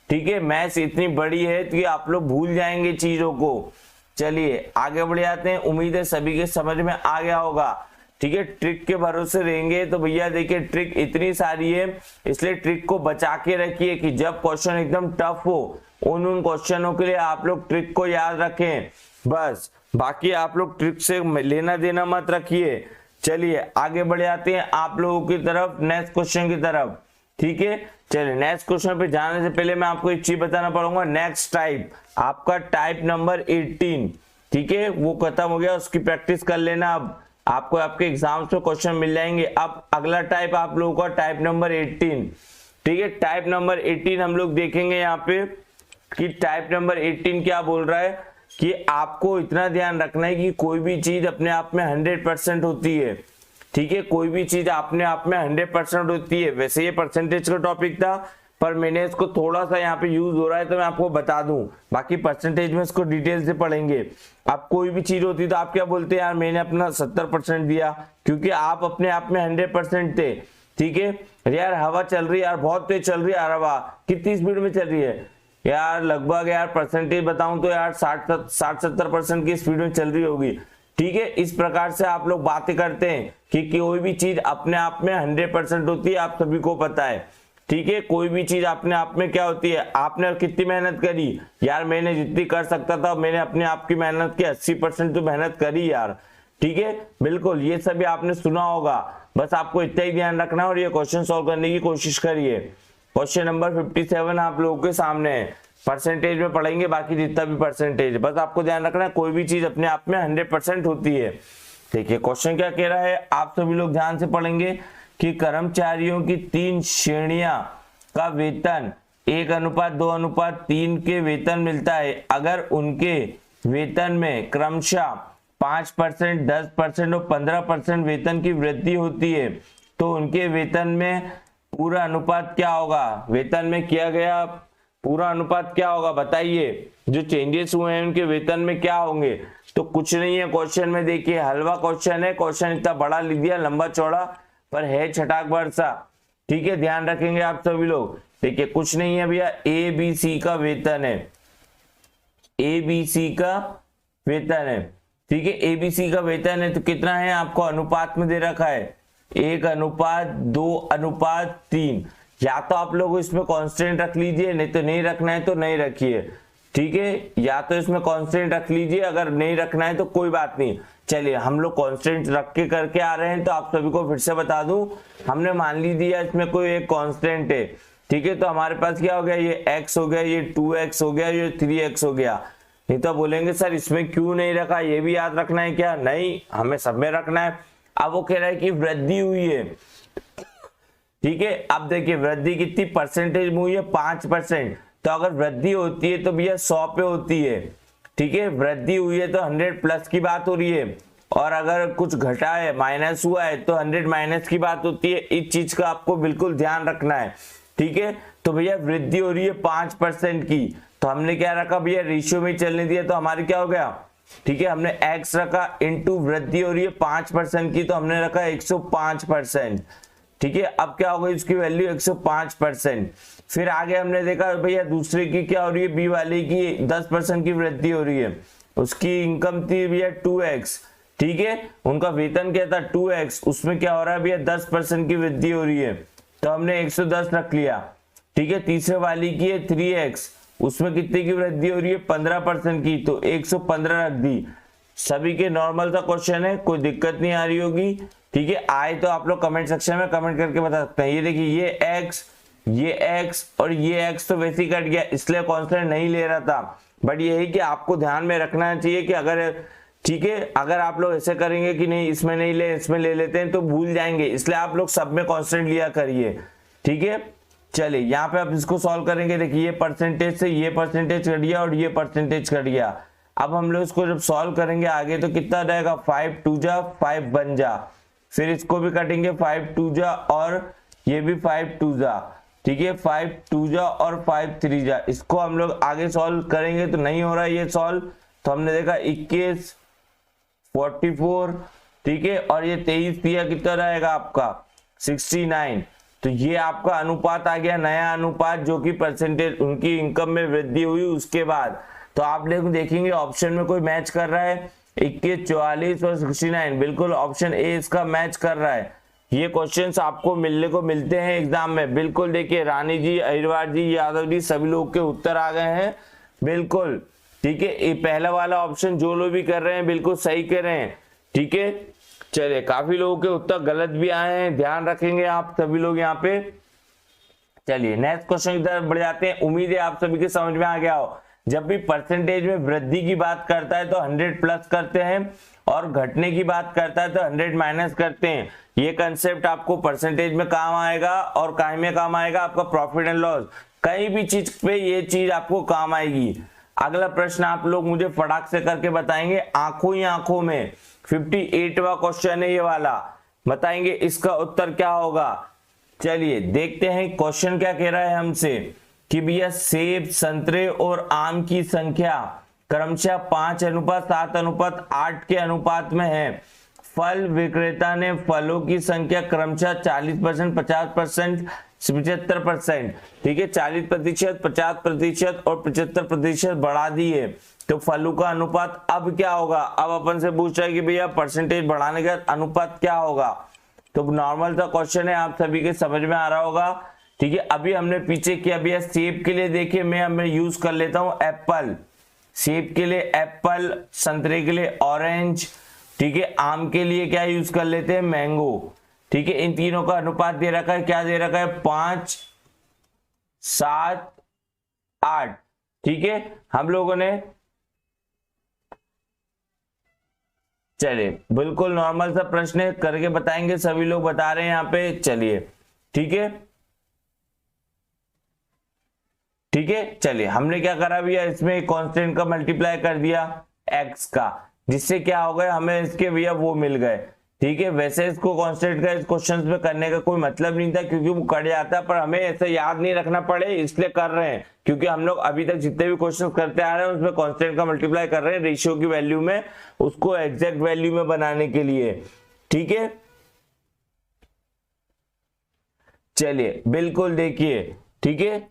ठीक है मैथ्स इतनी बड़ी है कि आप लोग भूल जाएंगे चीजों को। चलिए आगे बढ़ जाते हैं, उम्मीद है सभी के समझ में आ गया होगा। ठीक है, ट्रिक के भरोसे रहेंगे तो भैया देखिए ट्रिक इतनी सारी है, इसलिए ट्रिक को बचा के रखिए कि जब क्वेश्चन एकदम टफ हो उन क्वेश्चनों के लिए आप लोग ट्रिक को याद रखें बस। बाकी आप लोग ट्रिक से लेना देना मत रखिए। चलिए आगे बढ़ जाते हैं आप लोगों की तरफ, नेक्स्ट क्वेश्चन की तरफ। ठीक है, चलिए नेक्स्ट क्वेश्चन पे जाने से पहले मैं आपको एक चीज बताना पड़ूंगा। नेक्स्ट टाइप आपका टाइप नंबर 18, ठीक है वो खत्म हो गया, उसकी प्रैक्टिस कर लेना। अब आपको आपके एग्जाम्स में क्वेश्चन मिल जाएंगे। अब अगला टाइप आप लोगों का टाइप नंबर 18। ठीक है, टाइप नंबर 18 हम लोग देखेंगे यहाँ पे कि टाइप नंबर 18 क्या बोल रहा है कि आपको इतना ध्यान रखना है कि कोई भी चीज अपने आप में 100% होती है। ठीक है, कोई भी चीज अपने आप में 100% होती है। वैसे ये परसेंटेज का टॉपिक था, पर मैंने इसको थोड़ा सा यहाँ पे यूज हो रहा है तो मैं आपको बता दूं, बाकी परसेंटेज में इसको डिटेल से पढ़ेंगे। आप कोई भी चीज होती तो आप क्या बोलते हैं, यार मैंने अपना 70% दिया, क्योंकि आप अपने आप में 100% थे। ठीक है, यार हवा चल रही है, यार बहुत तेज चल रही है यार हवा, कितनी स्पीड में चल रही है यार, लगभग यार परसेंटेज बताऊं तो यार 60-70% की स्पीड में चल रही होगी। ठीक है, इस प्रकार से आप लोग बातें करते हैं कि कोई भी चीज अपने आप में 100% होती है, आप सभी को पता है। ठीक है, कोई भी चीज अपने आप में क्या होती है, आपने कितनी मेहनत करी यार, मैंने जितनी कर सकता था मैंने अपने आप की मेहनत की, 80% तो मेहनत करी यार। ठीक है, बिल्कुल ये सभी आपने सुना होगा, बस आपको इतना ही ध्यान रखना है और ये क्वेश्चन सॉल्व करने की कोशिश करिए। क्वेश्चन नंबर 57 आप लोगों के सामने है, परसेंटेज में पढ़ेंगे बाकी जितना भी परसेंटेज, बस आपको ध्यान रखना है कोई भी चीज अपने आप में 100% होती है। देखिए क्वेश्चन क्या कह रहा है, आप सभी लोग ध्यान से पढ़ेंगे कि कर्मचारियों की 3 श्रेणियां का वेतन 1:2:3 के वेतन मिलता है। अगर उनके वेतन में क्रमशः 5%, 10% और 15% वेतन की वृद्धि होती है तो उनके वेतन में पूरा अनुपात क्या होगा, वेतन में किया गया पूरा अनुपात क्या होगा बताइए। जो चेंजेस हुए हैं उनके वेतन में क्या होंगे, तो कुछ नहीं है क्वेश्चन में। देखिए हलवा क्वेश्चन है, क्वेश्चन इतना बड़ा लिख दिया, लंबा चौड़ा, पर है छटाक बरसा। ठीक है, ध्यान रखेंगे आप सभी लोग। देखिए कुछ नहीं है भैया, ए बी सी का वेतन है, ए बी सी का वेतन है। ठीक है, ए बी सी का वेतन है तो कितना है आपको अनुपात में दे रखा है 1:2:3। या तो आप लोग इसमें कांस्टेंट रख लीजिए, नहीं तो नहीं रखना है तो नहीं रखिए। ठीक है, या तो इसमें कांस्टेंट रख लीजिए, अगर नहीं रखना है तो कोई बात नहीं। चलिए हम लोग कांस्टेंट रख के करके आ रहे हैं, तो आप सभी को फिर से बता दूं, हमने मान लीजिए इसमें कोई एक कांस्टेंट है। ठीक है, तो हमारे पास क्या हो गया, ये x हो गया, ये 2x हो गया, ये 3x हो गया। नहीं तो बोलेंगे सर इसमें क्यों नहीं रखा, ये भी याद रखना है क्या, नहीं हमें सब में रखना है। अब वो कह रहा है कि वृद्धि हुई है। ठीक है, अब देखिए वृद्धि कितनी परसेंटेज में हुई है, 5%। तो अगर वृद्धि होती है तो भैया 100 पे होती है। ठीक है, वृद्धि हुई है तो 100 प्लस की बात हो रही है, और अगर कुछ घटा है माइनस हुआ है तो 100 माइनस की बात होती है। इस चीज का आपको बिल्कुल ध्यान रखना है। ठीक है, तो भैया वृद्धि हो रही है 5% की, तो हमने क्या रखा भैया, रेशियो में चलने दिया, तो हमारे क्या हो गया, ठीक है हमने x रखा इंटू वृद्धि हो रही है 5% की, तो हमने रखा 105%। ठीक है, अब क्या होगा इसकी वैल्यू 105%। फिर आगे हमने देखा भैया दूसरे की क्या हो रही है, बी वाले की 10% की वृद्धि हो रही है, उसकी इनकम थी भैया 2x। ठीक है, उनका वेतन क्या था 2x, उसमें क्या हो रहा है भैया 10% की वृद्धि हो रही है। तो हमने 110 रख लिया। ठीक है, तीसरे वाली की है 3x, उसमें कितने की वृद्धि हो रही है 15% की, तो 115 रख दी। सभी के नॉर्मल सा क्वेश्चन है, कोई दिक्कत नहीं आ रही होगी। ठीक है, आए तो आप लोग कमेंट सेक्शन में कमेंट करके बता सकते हैं। ये देखिए ये x और ये x तो वैसे ही कट गया, इसलिए कांस्टेंट नहीं ले रहा था। बट यही कि आपको ध्यान में रखना चाहिए कि अगर, ठीक है, अगर आप लोग ऐसे करेंगे कि नहीं इसमें नहीं ले इसमें ले लेते हैं तो भूल जाएंगे, इसलिए आप लोग सब में कांस्टेंट लिया करिए। ठीक है, चलिए यहाँ पे आप इसको सॉल्व करेंगे। देखिए ये परसेंटेज से ये परसेंटेज कट गया और ये परसेंटेज कट गया। अब हम लोग इसको जब सॉल्व करेंगे आगे तो कितना रहेगा 5 2 जा 5 बन जा, फिर इसको भी कटेंगे 5 2 जा और ये भी 5 2 जा। ठीक है, 5 2 जा और 5 3 जा। इसको हम लोग आगे सॉल्व करेंगे तो नहीं हो रहा है ये सॉल्व, तो हमने देखा 21 44। ठीक है, और ये 23 दिया कितना रहेगा आपका 69। तो ये आपका अनुपात आ गया, नया अनुपात, जो कि परसेंटेज उनकी इनकम में वृद्धि हुई उसके बाद। तो आप लोग देखेंगे ऑप्शन में कोई मैच कर रहा है 21 44 और 69, बिल्कुल ऑप्शन ए इसका मैच कर रहा है। ये क्वेश्चंस आपको मिलने को मिलते हैं एग्जाम में, बिल्कुल देखिए रानी जी, अहिरवार जी, यादव जी, सभी लोग के उत्तर आ गए हैं बिल्कुल। ठीक है, ये पहला वाला ऑप्शन जो लोग भी कर रहे हैं बिल्कुल सही कर रहे हैं। ठीक है, चलिए काफी लोगों के उत्तर गलत भी आए हैं, ध्यान रखेंगे आप सभी लोग यहाँ पे। चलिए नेक्स्ट क्वेश्चन की तरफ बढ़ जाते हैं। उम्मीद है आप सभी के समझ में आ गया हो। जब भी परसेंटेज में वृद्धि की बात करता है तो 100 प्लस करते हैं और घटने की बात करता है तो 100 माइनस करते हैं। ये कंसेप्ट आपको परसेंटेज में काम आएगा और कहीं में काम आएगा आपका प्रॉफिट एंड लॉस, कहीं भी चीज पे ये चीज आपको काम आएगी। अगला प्रश्न आप लोग मुझे फटाक से करके बताएंगे, आंखों ही आंखों में 58वां क्वेश्चन है ये वाला, बताएंगे इसका उत्तर क्या होगा। चलिए देखते हैं क्वेश्चन क्या कह रहा है हमसे कि भैया सेब, संतरे और आम की संख्या क्रमशः 5:7:8 के अनुपात में है। फल विक्रेता ने फलों की संख्या क्रमशः 40%, 50%, 75%, ठीक है, 40%, 50% और 75% बढ़ा दी है। तो फलों का अनुपात अब क्या होगा। अब अपन से पूछ रहा है कि भैया परसेंटेज बढ़ाने का अनुपात क्या होगा। तो नॉर्मल सा क्वेश्चन है, आप सभी के समझ में आ रहा होगा। ठीक है, अभी हमने पीछे किया भैया सेब के लिए, देखिए मैं यूज कर लेता हूं एप्पल, सेब के लिए एप्पल, संतरे के लिए ऑरेंज, ठीक है, आम के लिए क्या यूज कर लेते हैं मैंगो। ठीक है, इन तीनों का अनुपात दे रखा है, क्या दे रखा है 5:7:8। ठीक है, हम लोगों ने, चलिए बिल्कुल नॉर्मल सा प्रश्न करके बताएंगे, सभी लोग बता रहे हैं यहाँ पे। चलिए ठीक है, ठीक है, चलिए हमने क्या करा भैया, इसमें कांस्टेंट का मल्टीप्लाई कर दिया x का, जिससे क्या हो गया हमें इसके भैया वो मिल गए। ठीक है, वैसे इसको कांस्टेंट का इस क्वेश्चन में करने का कोई मतलब नहीं था क्योंकि वो कट जाता है, पर हमें ऐसे याद नहीं रखना पड़े इसलिए कर रहे हैं, क्योंकि हम लोग अभी तक जितने भी क्वेश्चन करते आ रहे हैं उसमें कांस्टेंट का मल्टीप्लाई कर रहे हैं रेशियो की वैल्यू में, उसको एग्जैक्ट वैल्यू में बनाने के लिए। ठीक है, चलिए बिल्कुल देखिए, ठीक है,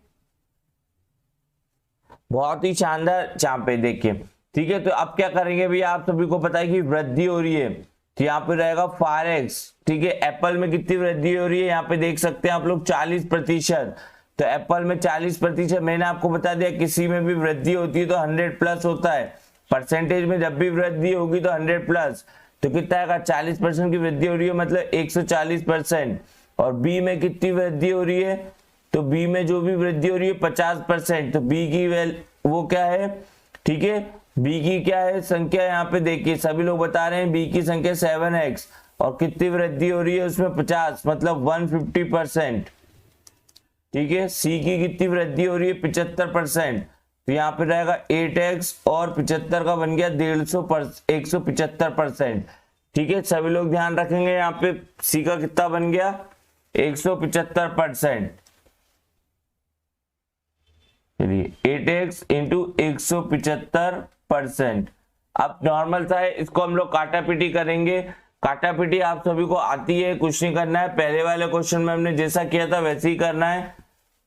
बहुत ही शानदार जहां पे देखिए। ठीक है, तो अब क्या करेंगे भैया, आप सभी को पता है कि वृद्धि हो रही है, तो यहाँ पे रहेगा 4x। ठीक है, एप्पल में कितनी वृद्धि हो रही है यहाँ पे देख सकते हैं आप लोग 40%। तो एप्पल में 40%, मैंने आपको बता दिया किसी में भी वृद्धि होती है तो 100 प्लस होता है, परसेंटेज में जब भी वृद्धि होगी तो 100 प्लस। तो कितना आएगा 40% की वृद्धि हो रही है मतलब 140%। और बी में कितनी वृद्धि हो रही है, तो बी में जो भी वृद्धि हो रही है 50%। तो बी की वो क्या है, ठीक है, बी की क्या है संख्या, यहाँ पे देखिए सभी लोग बता रहे हैं बी की संख्या 7x और कितनी वृद्धि हो रही है उसमें 50 मतलब 150%। ठीक है, सी की कितनी वृद्धि हो रही है 75%, तो यहाँ पे रहेगा 8x और 75 का बन गया 175%। ठीक है, सभी लोग ध्यान रखेंगे यहाँ पे सी का कितना बन गया 175%। चलिए 8x इंटू 175%। अब नॉर्मल सा है, इसको हम लोग काटा पीटी करेंगे। काटा पीटी आप सभी को आती है, कुछ नहीं करना है, पहले वाले क्वेश्चन में हमने जैसा किया था वैसे ही करना है।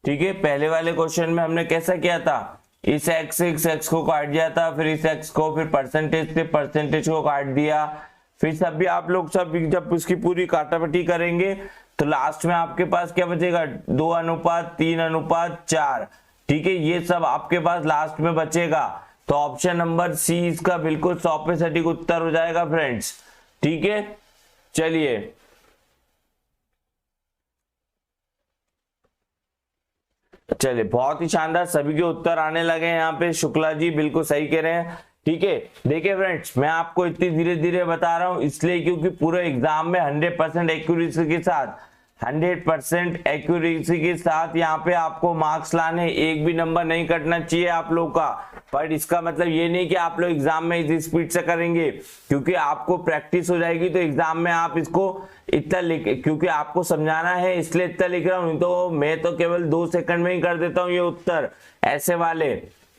ठीक है, पहले वाले क्वेश्चन में हमने कैसा किया था, इस x को काट दिया था, फिर इस x को, फिर परसेंटेज से परसेंटेज को काट दिया, फिर सब भी आप लोग सब जब उसकी पूरी काटापटी करेंगे तो लास्ट में आपके पास क्या बचेगा, 2:3:4। ठीक है, ये सब आपके पास लास्ट में बचेगा। तो ऑप्शन नंबर सी इसका बिल्कुल 100% सटीक उत्तर हो जाएगा फ्रेंड्स। ठीक है, चलिए चलिए बहुत ही शानदार, सभी के उत्तर आने लगे हैं यहाँ पे। शुक्ला जी बिल्कुल सही कह रहे हैं। ठीक है, देखिए फ्रेंड्स, मैं आपको इतनी धीरे धीरे बता रहा हूं इसलिए क्योंकि पूरे एग्जाम में 100% एक्यूरेसी के साथ 100% एक्यूरेसी के साथ यहाँ पे आपको मार्क्स लाने, एक भी नंबर नहीं कटना चाहिए आप लोग का। बट इसका मतलब ये नहीं कि आप लोग एग्जाम में इस स्पीड से करेंगे, क्योंकि आपको प्रैक्टिस हो जाएगी तो एग्जाम में आप इसको इतना लिख, क्योंकि आपको समझाना है इसलिए इतना लिख रहा हूं, तो मैं तो केवल 2 सेकंड में ही कर देता हूं ये उत्तर ऐसे वाले।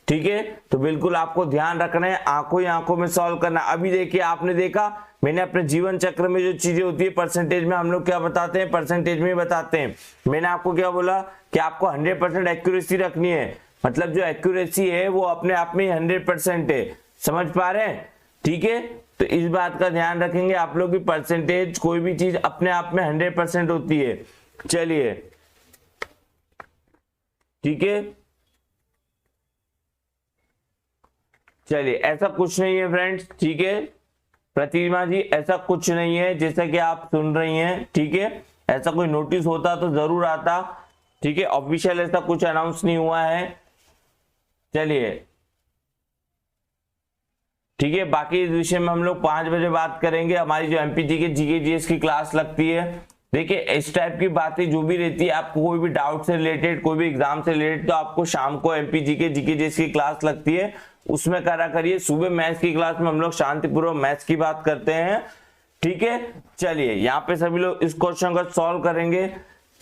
ठीक है, तो बिल्कुल आपको ध्यान रखना है, आंखों ही आंखों में सॉल्व करना। अभी देखिए, आपने देखा मैंने अपने जीवन चक्र में जो चीजें होती है परसेंटेज में हम लोग क्या बताते हैं, परसेंटेज में बताते हैं। मैंने आपको क्या बोला कि आपको 100% एक्यूरेसी रखनी है, मतलब जो एक्यूरेसी है वो अपने आप में 100% है। समझ पा रहे हैं? ठीक है, तो इस बात का ध्यान रखेंगे आप लोग की परसेंटेज कोई भी चीज अपने आप में 100% होती है। चलिए ठीक है, चलिए ऐसा कुछ नहीं है फ्रेंड्स। ठीक है प्रतिमा जी, ऐसा कुछ नहीं है जैसा कि आप सुन रही हैं। ठीक है, ऐसा कोई नोटिस होता तो जरूर आता। ठीक है, ऑफिशियल ऐसा कुछ अनाउंस नहीं हुआ है। चलिए ठीक है, बाकी इस विषय में हम लोग 5 बजे बात करेंगे। हमारी जो एमपीजी के जीके जीएस की क्लास लगती है, देखिए इस टाइप की बातें जो भी रहती है, आपको कोई भी डाउट से रिलेटेड, कोई भी एग्जाम से रिलेटेड, तो आपको शाम को एमपीजी के जीके जीएस की क्लास लगती है, उसमें करा करिए। सुबह मैथ्स की क्लास में हम लोग शांतिपूर्वक मैथ्स की बात करते हैं। ठीक है, चलिए यहाँ पे सभी लोग इस क्वेश्चन को सॉल्व करेंगे।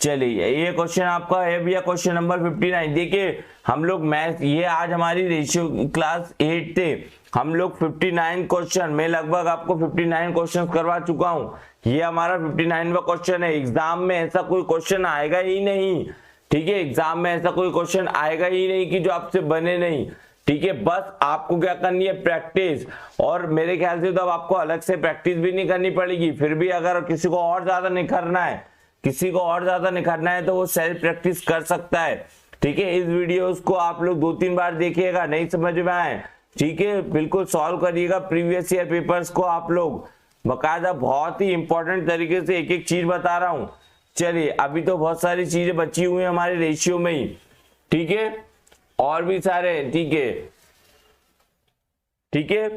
चलिए ये क्वेश्चन आपका है भैया, क्वेश्चन नंबर 59। देखिए हम लोग मैथ, ये आज हमारी रेशियो क्लास 8 थे, हम लोग 59 क्वेश्चन, मैं लगभग आपको 59 क्वेश्चन करवा चुका हूं। ये हमारा 59वां क्वेश्चन है। एग्जाम में ऐसा कोई क्वेश्चन आएगा ही नहीं। ठीक है, एग्जाम में ऐसा कोई क्वेश्चन आएगा ही नहीं कि जो आपसे बने नहीं। ठीक है, बस आपको क्या करनी है, प्रैक्टिस। और मेरे ख्याल से तो अब आपको अलग से प्रैक्टिस भी नहीं करनी पड़ेगी। फिर भी अगर किसी को और ज्यादा निखरना है, किसी को और ज्यादा निखरना है तो वो सेल्फ प्रैक्टिस कर सकता है। ठीक है, इस वीडियोस को आप लोग 2-3 बार देखिएगा, नहीं समझ में आए ठीक है बिल्कुल सॉल्व करिएगा। प्रीवियस ईयर पेपर्स को आप लोग बकायदा बहुत ही इंपॉर्टेंट तरीके से एक एक चीज बता रहा हूं। चलिए अभी तो बहुत सारी चीजें बची हुई है हमारे रेशियो में ही। ठीक है, और भी सारे। ठीक है, ठीक है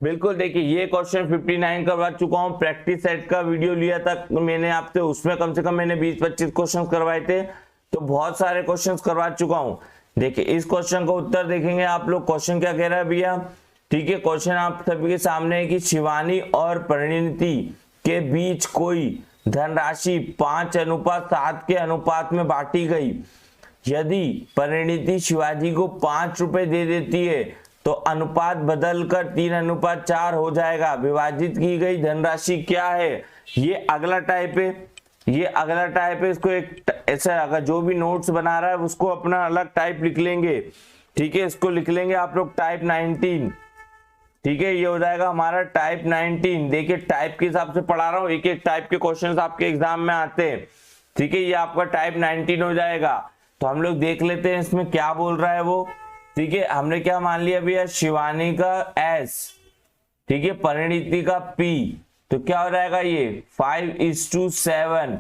बिल्कुल। देखिए ये क्वेश्चन 59 करवा चुका हूं, प्रैक्टिस सेट का वीडियो लिया था मैंने आपसे, उसमें कम से कम मैंने 20-25 क्वेश्चन करवाए थे, तो बहुत सारे क्वेश्चन करवा चुका हूं। देखिए इस क्वेश्चन का उत्तर देखेंगे आप लोग। क्वेश्चन क्या कह रहा है भैया? ठीक है, क्वेश्चन आप सभी के सामने है कि शिवानी और परिणीति के बीच कोई धनराशि 5:7 के अनुपात में बांटी गई। यदि परिणीति शिवाजी को 5 रुपए दे देती है तो अनुपात बदलकर 3:4 हो जाएगा। विभाजित की गई धनराशि क्या है? ये अगला टाइप है, ये अगला टाइप है। इसको एक ऐसा, अगर जो भी नोट्स बना रहा है उसको अपना अलग टाइप लिख लेंगे। ठीक है, इसको लिख लेंगे आप लोग टाइप 19। ठीक है, ये हो जाएगा हमारा टाइप 19। देखिए टाइप के हिसाब से पढ़ा रहा हूँ, एक एक टाइप के क्वेश्चंस आपके एग्जाम में आते हैं। ठीक है, ये आपका टाइप 19 हो जाएगा। तो हम लोग देख लेते हैं इसमें क्या बोल रहा है वो। ठीक है, हमने क्या मान लिया भैया, शिवानी का S, ठीक है, परिणीति का P, तो क्या हो जाएगा ये 5:7।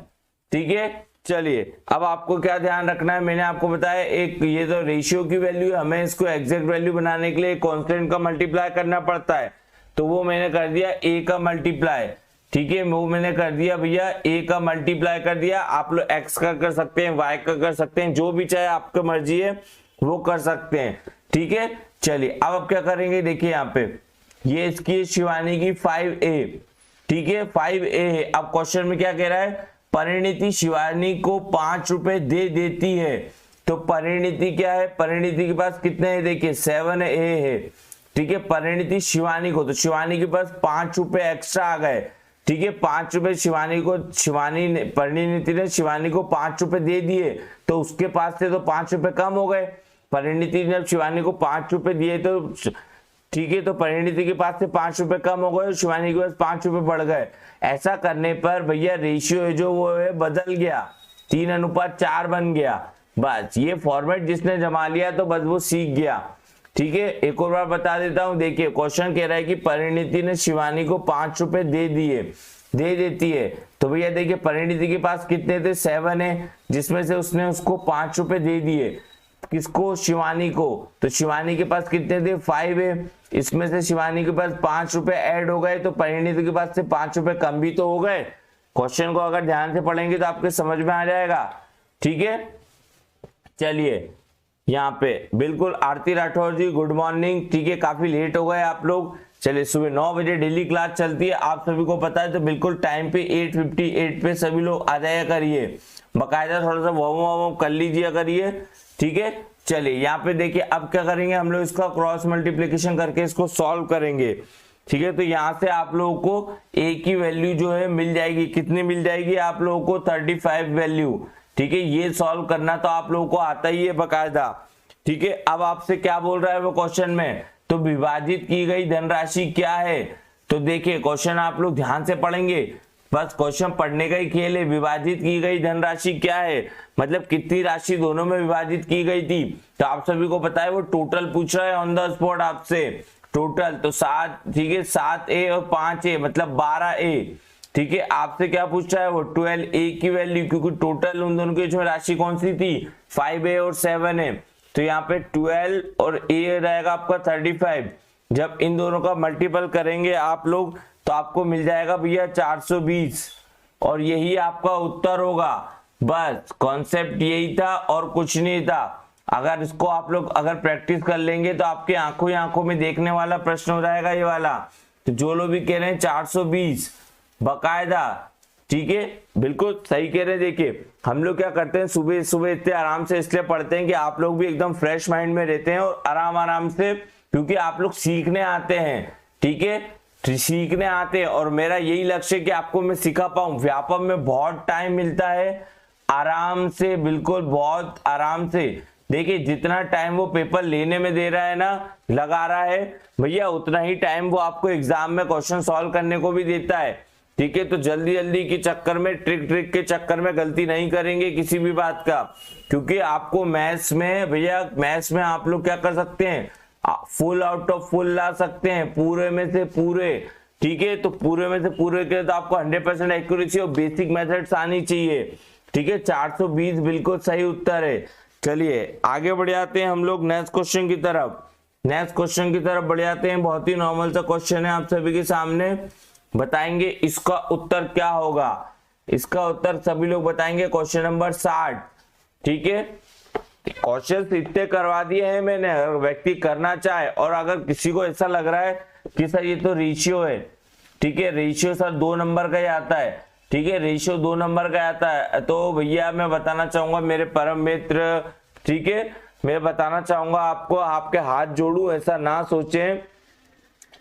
ठीक है, चलिए अब आपको क्या ध्यान रखना है, मैंने आपको बताया एक ये तो रेशियो की वैल्यू है, हमें इसको एग्जैक्ट वैल्यू बनाने के लिए कांस्टेंट का मल्टीप्लाई करना पड़ता है, तो वो मैंने कर दिया a का मल्टीप्लाई। ठीक है, वो मैंने कर दिया भैया a का मल्टीप्लाई कर दिया। आप लोग x का कर सकते हैं, y का कर सकते हैं, जो भी चाहे आपकी मर्जी है वो कर सकते हैं। ठीक है, चलिए अब क्या करेंगे, देखिए यहाँ पे ये इसकी शिवानी की 5a, ठीक है 5a है। अब क्वेश्चन में क्या कह रहा है, परिणीति शिवानी को 5 रुपए दे देती है, तो परिणीति क्या है, परिणीति के पास कितने है, देखिए 7a है। ठीक है, परिणीति शिवानी को, तो शिवानी के पास 5 रुपए एक्स्ट्रा आ गए। ठीक है, 5 रुपए शिवानी को, परिणीति ने शिवानी को 5 रुपए दे दिए, तो उसके पास से तो 5 रुपए कम हो गए। परिणीति ने जब शिवानी को 5 रुपए दिए तो ठीक है, तो परिणीति के पास से 5 रुपए कम हो गए और शिवानी के पास 5 रुपए बढ़ गए। ऐसा करने पर भैया रेशियो है जो वो है बदल गया, 3:4 बन गया। बस ये फॉर्मेट जिसने जमा लिया तो बस वो सीख गया। ठीक है, एक और बार बता देता हूं। देखिए क्वेश्चन कह रहा है कि परिणीति ने शिवानी को 5 रुपए दे देती है। तो भैया देखिए परिणीति के पास कितने थे, 7 है, जिसमें से उसने उसको 5 रुपए दे दिए। किसको, शिवानी को। तो शिवानी के पास कितने थे, 5 है, इसमें से शिवानी के पास 5 रुपए ऐड हो गए, तो परिणीति के पास से 5 रुपए कम भी तो हो गए। क्वेश्चन को अगर ध्यान से पढ़ेंगे तो आपके समझ में आ जाएगा। ठीक है, चलिए यहाँ पे बिल्कुल आरती राठौर जी गुड मॉर्निंग। ठीक है, काफी लेट हो गए आप लोग। चलिए सुबह 9 बजे डेली क्लास चलती है, आप सभी को पता है, तो बिल्कुल टाइम पे 8:58 पे सभी लोग आ जाया करिए। बकायदा थोड़ा सा वार्म कर लीजिए करिए। ठीक है, चलिए यहाँ पे देखिए अब क्या करेंगे हम लोग, इसका क्रॉस मल्टीप्लीकेशन करके इसको सॉल्व करेंगे। ठीक है, तो यहाँ से आप लोगों को ए की वैल्यू जो है मिल जाएगी। कितनी मिल जाएगी आप लोगों को, 35 वैल्यू। ठीक है, ये सॉल्व करना तो आप लोगों को आता ही है बकायदा। ठीक है, अब आपसे क्या बोल रहा है वो क्वेश्चन में, तो विभाजित की गई धनराशि क्या है। तो देखिए क्वेश्चन आप लोग ध्यान से पढ़ेंगे, बस क्वेश्चन पढ़ने का ही खेल है। विभाजित की गई धनराशि क्या है, मतलब कितनी राशि दोनों में विभाजित की गई थी। तो आप सभी को पता है वो टोटल पूछ रहा है ऑन द स्पॉट आपसे, टोटल। तो 7, ठीक है, 7A और 5A मतलब 12A। ठीक है, आपसे क्या पूछ रहा है वो 12A की वैल्यू, क्योंकि टोटल उन दोनों की इसमें राशि कौन सी थी, 5A और 7A। तो यहाँ पे 12 और A रहेगा आपका 35। जब इन दोनों का मल्टीपल करेंगे आप लोग तो आपको मिल जाएगा भैया 420, और यही आपका उत्तर होगा। बस कॉन्सेप्ट यही था और कुछ नहीं था। अगर इसको आप लोग अगर प्रैक्टिस कर लेंगे तो आपके आंखों ही आंखों में देखने वाला प्रश्न हो जाएगा ये वाला। तो जो लोग भी कह रहे हैं 420 बकायदा, ठीक है, बिल्कुल सही कह रहे हैं। देखिए हम लोग क्या करते हैं, सुबह सुबह इतने आराम से इसलिए पढ़ते हैं कि आप लोग भी एकदम फ्रेश माइंड में रहते हैं और आराम से, क्योंकि आप लोग सीखने आते हैं। ठीक है, सीखने आते हैं और मेरा यही लक्ष्य है कि आपको मैं सिखा पाऊं। व्यापम में बहुत टाइम मिलता है, आराम से, बिल्कुल बहुत आराम से। देखिए जितना टाइम वो पेपर लेने में दे रहा है ना, लगा रहा है भैया, उतना ही टाइम वो आपको एग्जाम में क्वेश्चन सॉल्व करने को भी देता है। ठीक है, तो जल्दी जल्दी के चक्कर में, ट्रिक के चक्कर में गलती नहीं करेंगे किसी भी बात का, क्योंकि आपको मैथ्स में भैया, मैथ्स में आप लोग क्या कर सकते हैं, फुल आउट ऑफ फुल ला सकते हैं, पूरे में से पूरे। ठीक है, तो पूरे में से पूरे के तो आपको 100% एक्यूरेसी और बेसिक मेथड्स आनी चाहिए। ठीक है, 420 बिल्कुल सही उत्तर है। चलिए आगे बढ़ जाते हैं हम लोग नेक्स्ट क्वेश्चन की तरफ। नेक्स्ट क्वेश्चन की तरफ बढ़ जाते हैं। बहुत ही नॉर्मल सा क्वेश्चन है आप सभी के सामने, बताएंगे इसका उत्तर क्या होगा। इसका उत्तर सभी लोग बताएंगे, क्वेश्चन नंबर 60। ठीक है, क्वेश्चन इतने करवा दिए हैं मैंने, अगर व्यक्ति करना चाहे और अगर किसी को ऐसा लग रहा है कि सर ये तो रेशियो है, ठीक है, रेशियो सर 2 नंबर का ही आता है, ठीक है, रेशियो 2 नंबर का आता है, तो भैया मैं बताना चाहूंगा मेरे परम मित्र, ठीक है, मैं बताना चाहूंगा आपको, आपके हाथ जोड़ू, ऐसा ना सोचें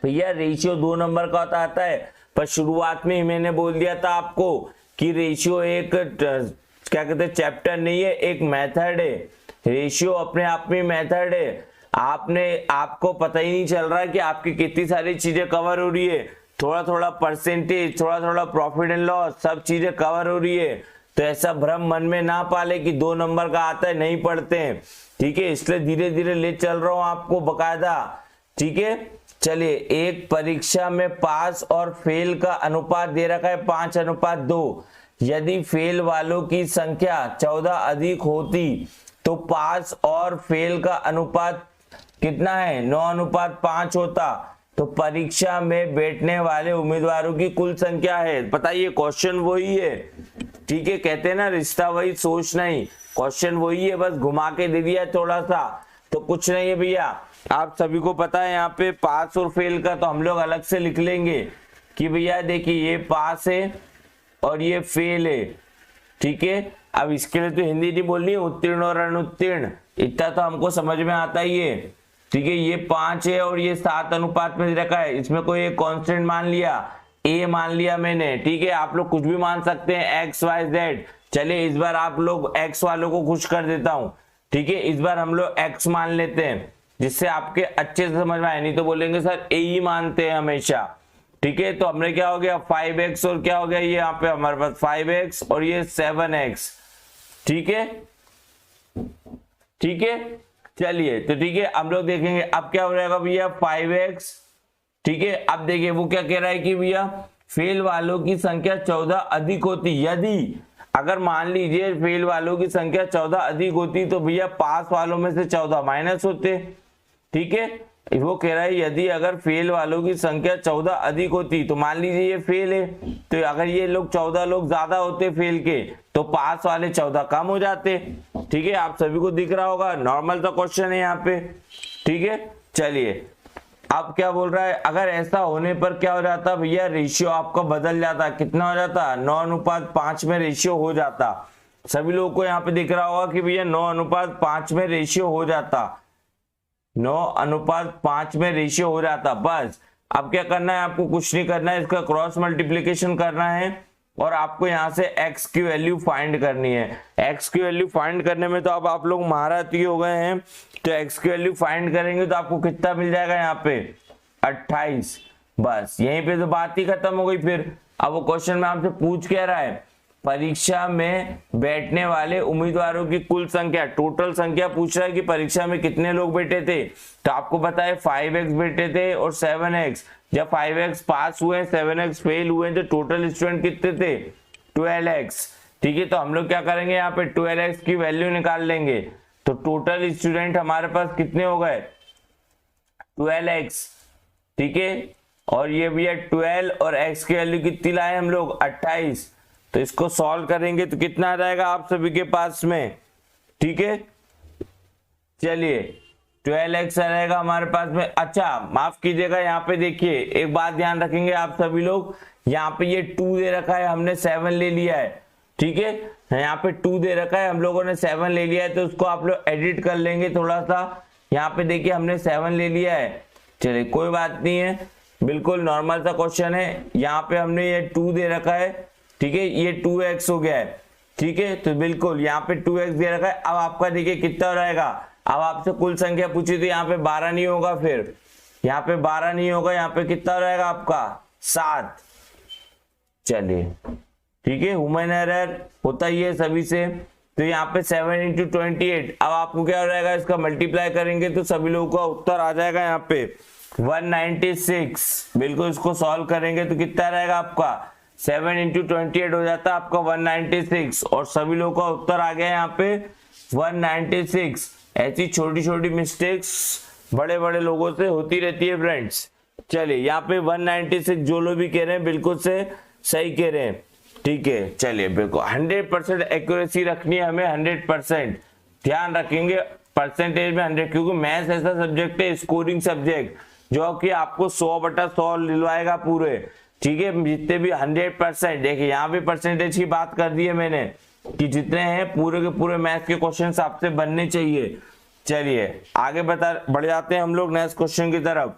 भैया रेशियो 2 नंबर का आता है। पर शुरुआत में ही मैंने बोल दिया था आपको कि रेशियो एक क्या कहते हैं चैप्टर नहीं है, एक मेथड है। रेशियो अपने आप में मेथड है। आपको पता ही नहीं चल रहा है कि आपकी कितनी सारी चीजें कवर हो रही है, थोड़ा थोड़ा परसेंटेज, थोड़ा थोड़ा प्रॉफिट एंड लॉस, सब चीजें कवर हो रही है। तो ऐसा भ्रम मन में ना पाले कि 2 नंबर का आता है, नहीं पढ़ते हैं। ठीक है, इसलिए धीरे धीरे ले चल रहा हूं आपको बकायदा। ठीक है, चलिए, एक परीक्षा में पास और फेल का अनुपात दे रखा है 5:2। यदि फेल वालों की संख्या 14 अधिक होती तो पास और फेल का अनुपात कितना है, 9:5 होता। तो परीक्षा में बैठने वाले उम्मीदवारों की कुल संख्या है, बताइए, क्वेश्चन वही है। ठीक है, कहते हैं ना रिश्ता वही सोच नहीं, क्वेश्चन वही है, बस घुमा के दे दिया थोड़ा सा, तो कुछ नहीं है भैया। आप सभी को पता है यहाँ पे पास और फेल का तो हम लोग अलग से लिख लेंगे कि भैया देखिए ये पास है और ये फेल है। ठीक है, अब इसके लिए तो हिंदी नहीं बोलनी है, उत्तीर्ण और अनुत्तीर्ण, इतना तो हमको समझ में आता ही है। ठीक है, ये 5 है और ये 7 अनुपात में रखा है, इसमें कोई एक कांस्टेंट मान लिया, ए मान लिया मैंने। ठीक है, आप लोग कुछ भी मान सकते हैं, एक्स वाई जेड। चलिए इस बार आप लोग एक्स वालों को खुश कर देता हूं। ठीक है, इस बार हम लोग एक्स मान लेते हैं। जिससे आपके अच्छे से समझ में आए, नहीं तो बोलेंगे सर ए ही मानते हैं हमेशा। ठीक है, तो हमने क्या हो गया 5x और क्या हो गया ये यहाँ पे हमारे पास 5x और ये 7x। ठीक है, ठीक है, चलिए तो ठीक है हम लोग देखेंगे अब क्या हो जाएगा भैया 5x। ठीक है, अब देखिए वो क्या कह रहा है कि भैया फेल वालों की संख्या 14 अधिक होती, यदि अगर मान लीजिए फेल वालों की संख्या 14 अधिक होती तो भैया पास वालों में से 14 माइनस होते। ठीक है, वो कह रहा है यदि अगर फेल वालों की संख्या 14 अधिक होती तो मान लीजिए ये फेल है, तो अगर ये लोग 14 लोग ज्यादा होते फेल के तो पास वाले 14 कम हो जाते। ठीक है, आप सभी को दिख रहा होगा, नॉर्मल सा क्वेश्चन है यहाँ पे। ठीक है, चलिए अब क्या बोल रहा है, अगर ऐसा होने पर क्या हो जाता भैया, रेशियो आपका बदल जाता, कितना हो जाता 9:5 में रेशियो हो जाता। सभी लोगों को यहाँ पे दिख रहा होगा कि भैया 9:5 में रेशियो हो जाता, 9:5 में रेशियो हो जाता। बस अब क्या करना है आपको, कुछ नहीं करना है, इसका क्रॉस मल्टीप्लीकेशन करना है और आपको यहाँ से x की वैल्यू फाइंड करनी है। x की वैल्यू फाइंड करने में तो अब आप लोग महारथी हो गए हैं, तो x की वैल्यू फाइंड करेंगे तो आपको कितना मिल जाएगा यहाँ पे 28। बस यहीं पे तो बात ही खत्म हो गई। फिर अब वो क्वेश्चन में आपसे पूछ क्या रहा है, परीक्षा में बैठने वाले उम्मीदवारों की कुल संख्या, टोटल संख्या पूछ रहा है कि परीक्षा में कितने लोग बैठे थे। तो आपको पता है 5x बैठे थे और 7x। जब 5x पास हुए 7x फेल हुए तो टोटल स्टूडेंट कितने थे 12x। ठीक है, तो हम लोग क्या करेंगे यहाँ पे 12x की वैल्यू निकाल लेंगे, तो टोटल स्टूडेंट हमारे पास कितने हो गए 12x। ठीक है, और ये भी है 12 और x की वैल्यू कितनी लाए हम लोग 28। तो इसको सॉल्व करेंगे तो कितना आ जाएगा आप सभी के पास में। ठीक है, चलिए 12x रहेगा हमारे पास में। अच्छा माफ कीजिएगा, यहाँ पे देखिए एक बात ध्यान रखेंगे आप सभी लोग, यहाँ पे ये 2 दे रखा है, हमने 7 ले लिया है। ठीक है, यहाँ पे 2 दे रखा है, हम लोगों ने 7 ले लिया है, तो उसको आप लोग एडिट कर लेंगे थोड़ा सा। यहाँ पे देखिए हमने 7 ले लिया है, चलिए कोई बात नहीं है, बिल्कुल नॉर्मल सा क्वेश्चन है। यहाँ पे हमने ये 2 दे रखा है, ठीक है, ये 2x हो गया है। ठीक है, तो बिल्कुल यहाँ पे 2x दे रखा है। अब आपका देखिए कितना रहेगा, अब आपसे कुल संख्या पूछी तो यहाँ पे 12 नहीं होगा, फिर यहाँ पे 12 नहीं होगा, यहाँ पे कितना रहेगा आपका 7। चलिए ठीक है, ह्यूमन एरर होता ही है सभी से। तो यहाँ पे 7 × 28, अब आपको क्या रहेगा, इसका मल्टीप्लाई करेंगे तो सभी लोगों का उत्तर आ जाएगा यहाँ पे 196। बिल्कुल इसको सॉल्व करेंगे तो कितना रहेगा आपका 7 × 28 हो जाता है आपका 196 और सभी लोगों का उत्तर आ गया यहाँ पे 196। ऐसी छोटी छोटी मिस्टेक्स बड़े बड़े लोगों से होती रहती है फ्रेंड्स। चलिए यहाँ पे 196 जो लोग भी कह रहे हैं बिल्कुल से सही कह रहे हैं। ठीक है, चलिए बिल्कुल 100% एक्यूरेसी रखनी है हमें, 100% ध्यान रखेंगे परसेंटेज में 100, क्योंकि मैथ्स ऐसा सब्जेक्ट है, स्कोरिंग सब्जेक्ट जो कि आपको 100/100 दिलवाएगा पूरे। ठीक है, जितने भी 100%, देखिए यहाँ भी परसेंटेज की बात कर दी है मैंने कि जितने हैं पूरे के पूरे मैथ्स के क्वेश्चन आपसे बनने चाहिए। चलिए आगे बढ़ जाते हैं हम लोग नेक्स्ट क्वेश्चन की तरफ।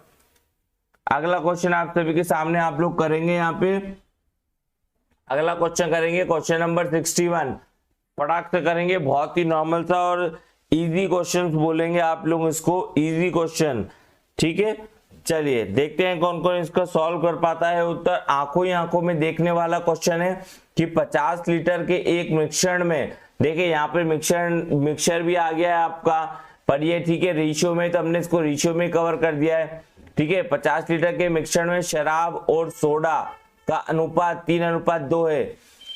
अगला क्वेश्चन आप सभी के सामने आप लोग करेंगे, यहाँ पे अगला क्वेश्चन करेंगे क्वेश्चन नंबर 61। फटाक से करेंगे, बहुत ही नॉर्मल सा और इजी क्वेश्चन बोलेंगे आप लोग इसको, इजी क्वेश्चन। ठीक है, चलिए देखते हैं कौन कौन इसका सॉल्व कर पाता है उत्तर। आंखों ही आंखों में देखने वाला क्वेश्चन है कि 50 लीटर के एक मिश्रण में, देखिए यहाँ पे मिक्सचर भी आ गया है आपका, पर ये ठीक है रेशियो में, तो हमने इसको रेशियो में कवर कर दिया है। ठीक है, 50 लीटर के मिश्रण में शराब और सोडा का अनुपात 3:2 है।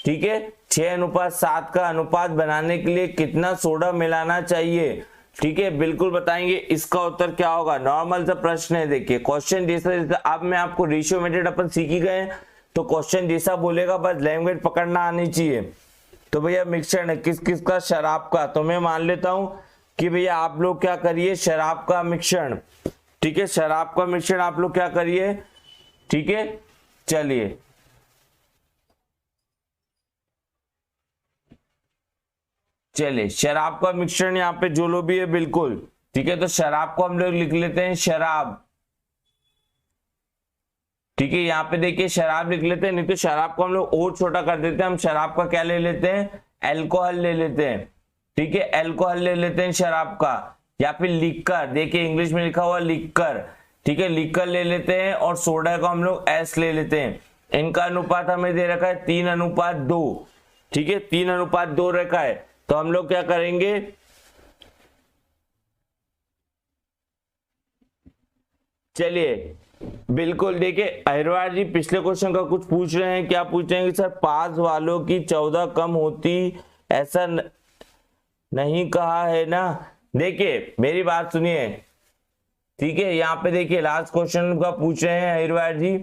ठीक है, 6:7 का अनुपात बनाने के लिए कितना सोडा मिलाना चाहिए। ठीक है, बिल्कुल बताएंगे इसका उत्तर क्या होगा। नॉर्मल सा प्रश्न है, देखिए क्वेश्चन जैसा अब मैं आपको रेशियो मेथड अपन सीख ही गए, तो क्वेश्चन जैसा बोलेगा बस लैंग्वेज पकड़ना आनी चाहिए। तो भैया मिक्सचर है किस किस का, शराब का, तो मैं मान लेता हूं कि भैया आप लोग क्या करिए शराब का मिश्रण। ठीक है, शराब का मिश्रण आप लोग क्या करिए। ठीक है, चलिए शराब का मिश्रण यहाँ पे जो लो भी है बिल्कुल। ठीक है, तो शराब को हम लोग लिख लेते हैं शराब। ठीक है, यहाँ पे देखिए शराब लिख लेते हैं, नहीं तो शराब को हम लोग और छोटा कर देते हैं, हम शराब का क्या ले लेते हैं, एल्कोहल ले लेते हैं। ठीक है, एल्कोहल ले लेते हैं शराब का। या फिर लिक्कर, देखिए इंग्लिश में लिखा हुआ लिक्कर, ठीक है, लिक्कर ले लेते हैं और सोडा को हम लोग एस ले लेते हैं। इनका अनुपात हमें दे रखा है 3:2, ठीक है, 3:2 रखा है। तो हम लोग क्या करेंगे, चलिए बिल्कुल देखिए अहिरवार जी पिछले क्वेश्चन का कुछ पूछ रहे हैं, क्या पूछ रहे हैं कि सर पास वालों की 14 कम होती, ऐसा नहीं कहा है ना। देखिए मेरी बात सुनिए, ठीक है, यहाँ पे देखिए लास्ट क्वेश्चन का पूछ रहे हैं अहिरवार जी,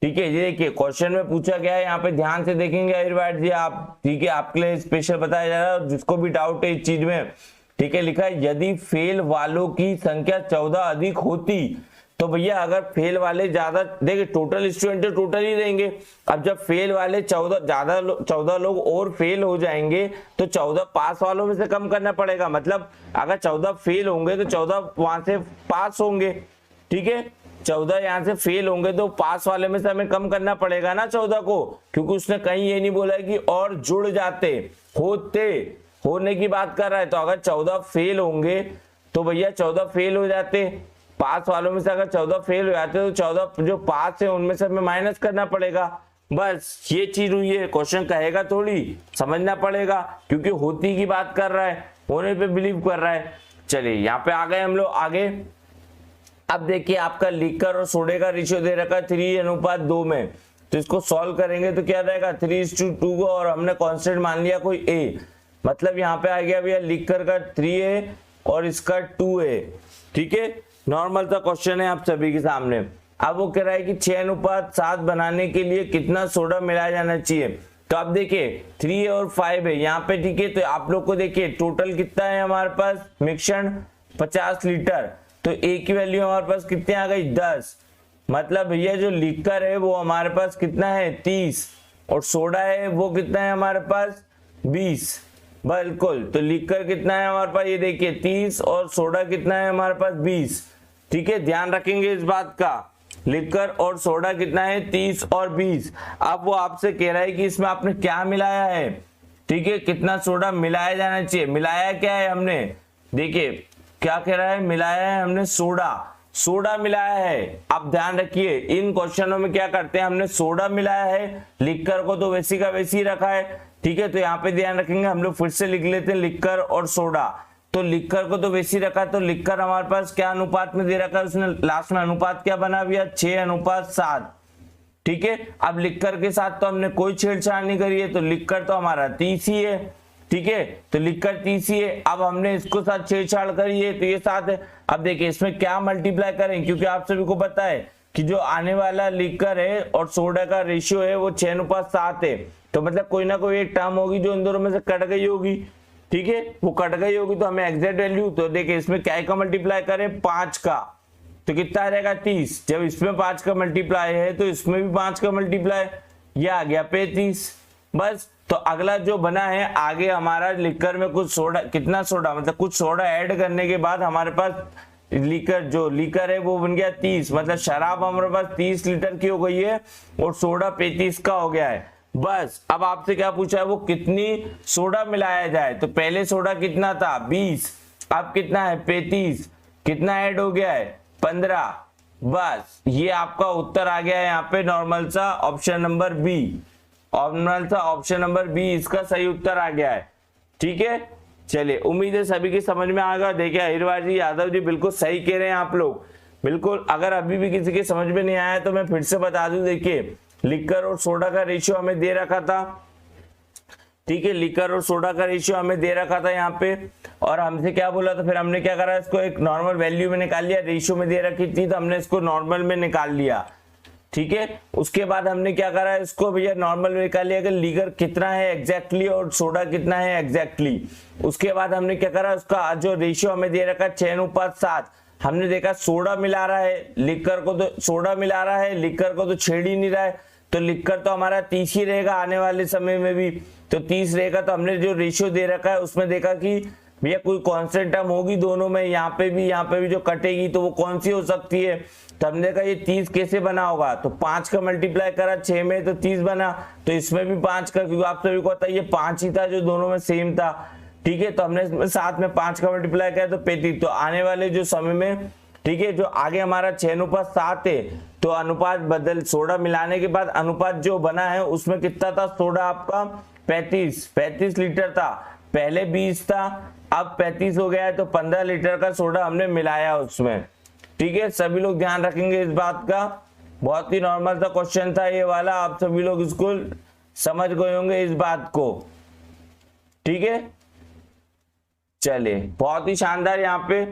ठीक है, ये देखिए क्वेश्चन में पूछा गया है, यहाँ पे ध्यान से देखेंगे अहिरवार जी आप, ठीक है, आपके लिए स्पेशल बताया जा रहा है, जिसको भी डाउट है इस चीज में, ठीक है, लिखा है यदि फेल वालों की संख्या 14 अधिक होती, तो भैया अगर फेल वाले ज्यादा, देखिए टोटल स्टूडेंट टोटल ही देंगे, अब जब फेल वाले 14 लोग और फेल हो जाएंगे तो 14 पास वालों में से कम करना पड़ेगा, मतलब अगर 14 फेल होंगे तो 14 वहां से पास होंगे, ठीक है, 14 यहाँ से फेल होंगे तो पास वाले में से हमें कम करना पड़ेगा ना 14 को, क्योंकि उसने कहीं ये नहीं बोला कि और जुड़ जाते, होने की बात कर रहा है। तो अगर 14 फेल होंगे तो भैया 14 फेल हो जाते, पास वालों में से अगर 14 फेल हो जाते तो 14 जो पास है उनमें से हमें माइनस करना पड़ेगा, बस ये चीज हुई है। क्वेश्चन कहेगा थोड़ी, समझना पड़ेगा, क्योंकि होती की बात कर रहा है, होने पे बिलीव कर रहा है। चलिए यहाँ पे आ गए हम लोग आगे। अब देखिए आपका लिक्कर और सोडे का रेशियो दे रखा है 3:2 में, तो इसको सॉल्व करेंगे तो क्या रहेगा 3:2 को, और हमने कांस्टेंट मान लिया कोई ए, मतलब यहाँ पे आ गया भैया लिक्कर का 3 है और इसका 2 है, ठीक है, नॉर्मल सा क्वेश्चन है आप सभी के सामने। अब वो कह रहा है कि 6:7 बनाने के लिए कितना सोडा मिलाया जाना चाहिए। तो आप देखिए 3 और 5 है यहाँ पे, ठीक है, तो आप लोग को देखिए टोटल कितना है हमारे पास मिश्रण 50 लीटर, तो ए की वैल्यू हमारे पास कितने आ गई 10, मतलब भैया जो लिक्कर है वो हमारे पास कितना है 30 और सोडा है वो कितना है हमारे पास 20, बिल्कुल। तो लिक्कर कितना है हमारे पास, ये देखिए 30 और सोडा कितना है हमारे पास 20, ठीक है, ध्यान रखेंगे इस बात का, लिक्कर और सोडा कितना है 30 और 20। अब वो आपसे कह रहा है कि इसमें आपने क्या मिलाया है, ठीक है, कितना सोडा मिलाया जाना चाहिए, मिलाया क्या है हमने, देखिए क्या कह रहा है, मिलाया है हमने सोडा मिलाया है। अब ध्यान रखिए इन क्वेश्चनों में क्या करते हैं, हमने सोडा मिलाया है, लिक्कर को तो वैसी का वैसी रखा है, ठीक है, तो यहाँ पे ध्यान रखेंगे हम लोग फिर से लिख लेते हैं लिक्कर और सोडा, तो लिक्कर को तो वैसी रखा, तो लिक्कर हमारे पास क्या अनुपात में दे रखा है, उसने लास्ट में अनुपात क्या बना भैया 6:7, ठीक है। अब लिक्कर के साथ तो हमने कोई छेड़छाड़ नहीं करी है, तो लिक्कर तो हमारा 30 ही है, ठीक है, तो लिक्कर 30 ही है। अब हमने इसको साथ छेड़छाड़ करी है तो ये 7 है। अब देखिए इसमें क्या मल्टीप्लाई करें, क्योंकि आप सभी को पता है कि जो आने वाला लिक्कर है और सोडा का रेशियो है वो 6:7 है, तो मतलब कोई ना कोई एक टर्म होगी जो इन दोनों में से कट गई होगी, ठीक है, वो कट गई होगी तो हमें एग्जैक्ट वैल्यू, तो देखिए इसमें क्या का मल्टीप्लाई करें 5 का, तो कितना रहेगा 30, जब इसमें 5 का मल्टीप्लाई है तो इसमें भी 5 का मल्टीप्लाई, ये आ गया 35, बस। तो अगला जो बना है आगे हमारा लिक्कर में कुछ सोडा, कितना सोडा मतलब कुछ सोडा ऐड करने के बाद हमारे पास लिक्कर है वो बन गया 30, मतलब शराब हमारे पास 30 लीटर की हो गई है और सोडा 35 का हो गया है, बस। अब आपसे क्या पूछा है, वो कितनी सोडा मिलाया जाए, तो पहले सोडा कितना था 20, अब कितना है 35, कितना ऐड हो गया है 15, बस ये आपका उत्तर आ गया है यहाँ पे नॉर्मल सा ऑप्शन नंबर बी, नॉर्मल सा ऑप्शन नंबर बी इसका सही उत्तर आ गया है, ठीक है। चलिए उम्मीद है सभी की समझ में आएगा। देखिए अहिरवार जी यादव जी बिल्कुल सही कह रहे हैं आप लोग, बिल्कुल। अगर अभी भी किसी के समझ में नहीं आया तो मैं फिर से बता दूं, देखिए लिक्कर और सोडा का रेशियो हमें दे रखा था, ठीक है, लिक्कर और सोडा का रेशियो हमें दे रखा था यहाँ पे, और हमसे क्या बोला था, फिर हमने क्या करा, इसको एक नॉर्मल वैल्यू में निकाल लिया, रेशियो में दे रखी थी तो हमने इसको नॉर्मल में निकाल लिया, ठीक है। उसके बाद हमने क्या करा, इसको भैया नॉर्मल में निकाल लिया कि लिक्कर कितना है एग्जैक्टली और सोडा कितना है एग्जैक्टली। उसके बाद हमने क्या करा, उसका जो रेशियो हमें दे रखा 6:7, हमने देखा सोडा मिला रहा है लिक्कर को, तो सोडा मिला रहा है लिक्कर को तो छेड़ ही नहीं रहा है, तो लिक्कर तो हमारा 30 ही रहेगा आने वाले समय में भी, तो 30 रहेगा। तो हमने जो रेशियो दे रखा है उसमें देखा कि भैया कोई कांस्टेंट टर्म होगी दोनों में, यहाँ पे भी जो कटेगी तो वो कौन सी हो सकती है, तो हमने कहा ये 30 कैसे बना होगा, तो 5 का मल्टीप्लाई करा 6 में तो 30 बना, तो इसमें भी 5 का, क्योंकि आप सभी को पता है ये 5 ही था जो दोनों में सेम था, ठीक है, तो हमने इसमें 7 में 5 का मल्टीप्लाई किया तो 35। तो आने वाले जो समय में, ठीक है, जो आगे हमारा 6:7 है, तो अनुपात बदल, सोडा मिलाने के बाद अनुपात जो बना है उसमें कितना था सोडा आपका 35 लीटर था, पहले 20 था, अब 35 हो गया है, तो 15 लीटर का सोडा हमने मिलाया उसमें। ठीक है, सभी लोग ध्यान रखेंगे इस बात का, बहुत ही नॉर्मल सा क्वेश्चन था ये वाला, आप सभी लोग इसको समझ गए होंगे इस बात को। ठीक है, चलिए बहुत ही शानदार। यहाँ पे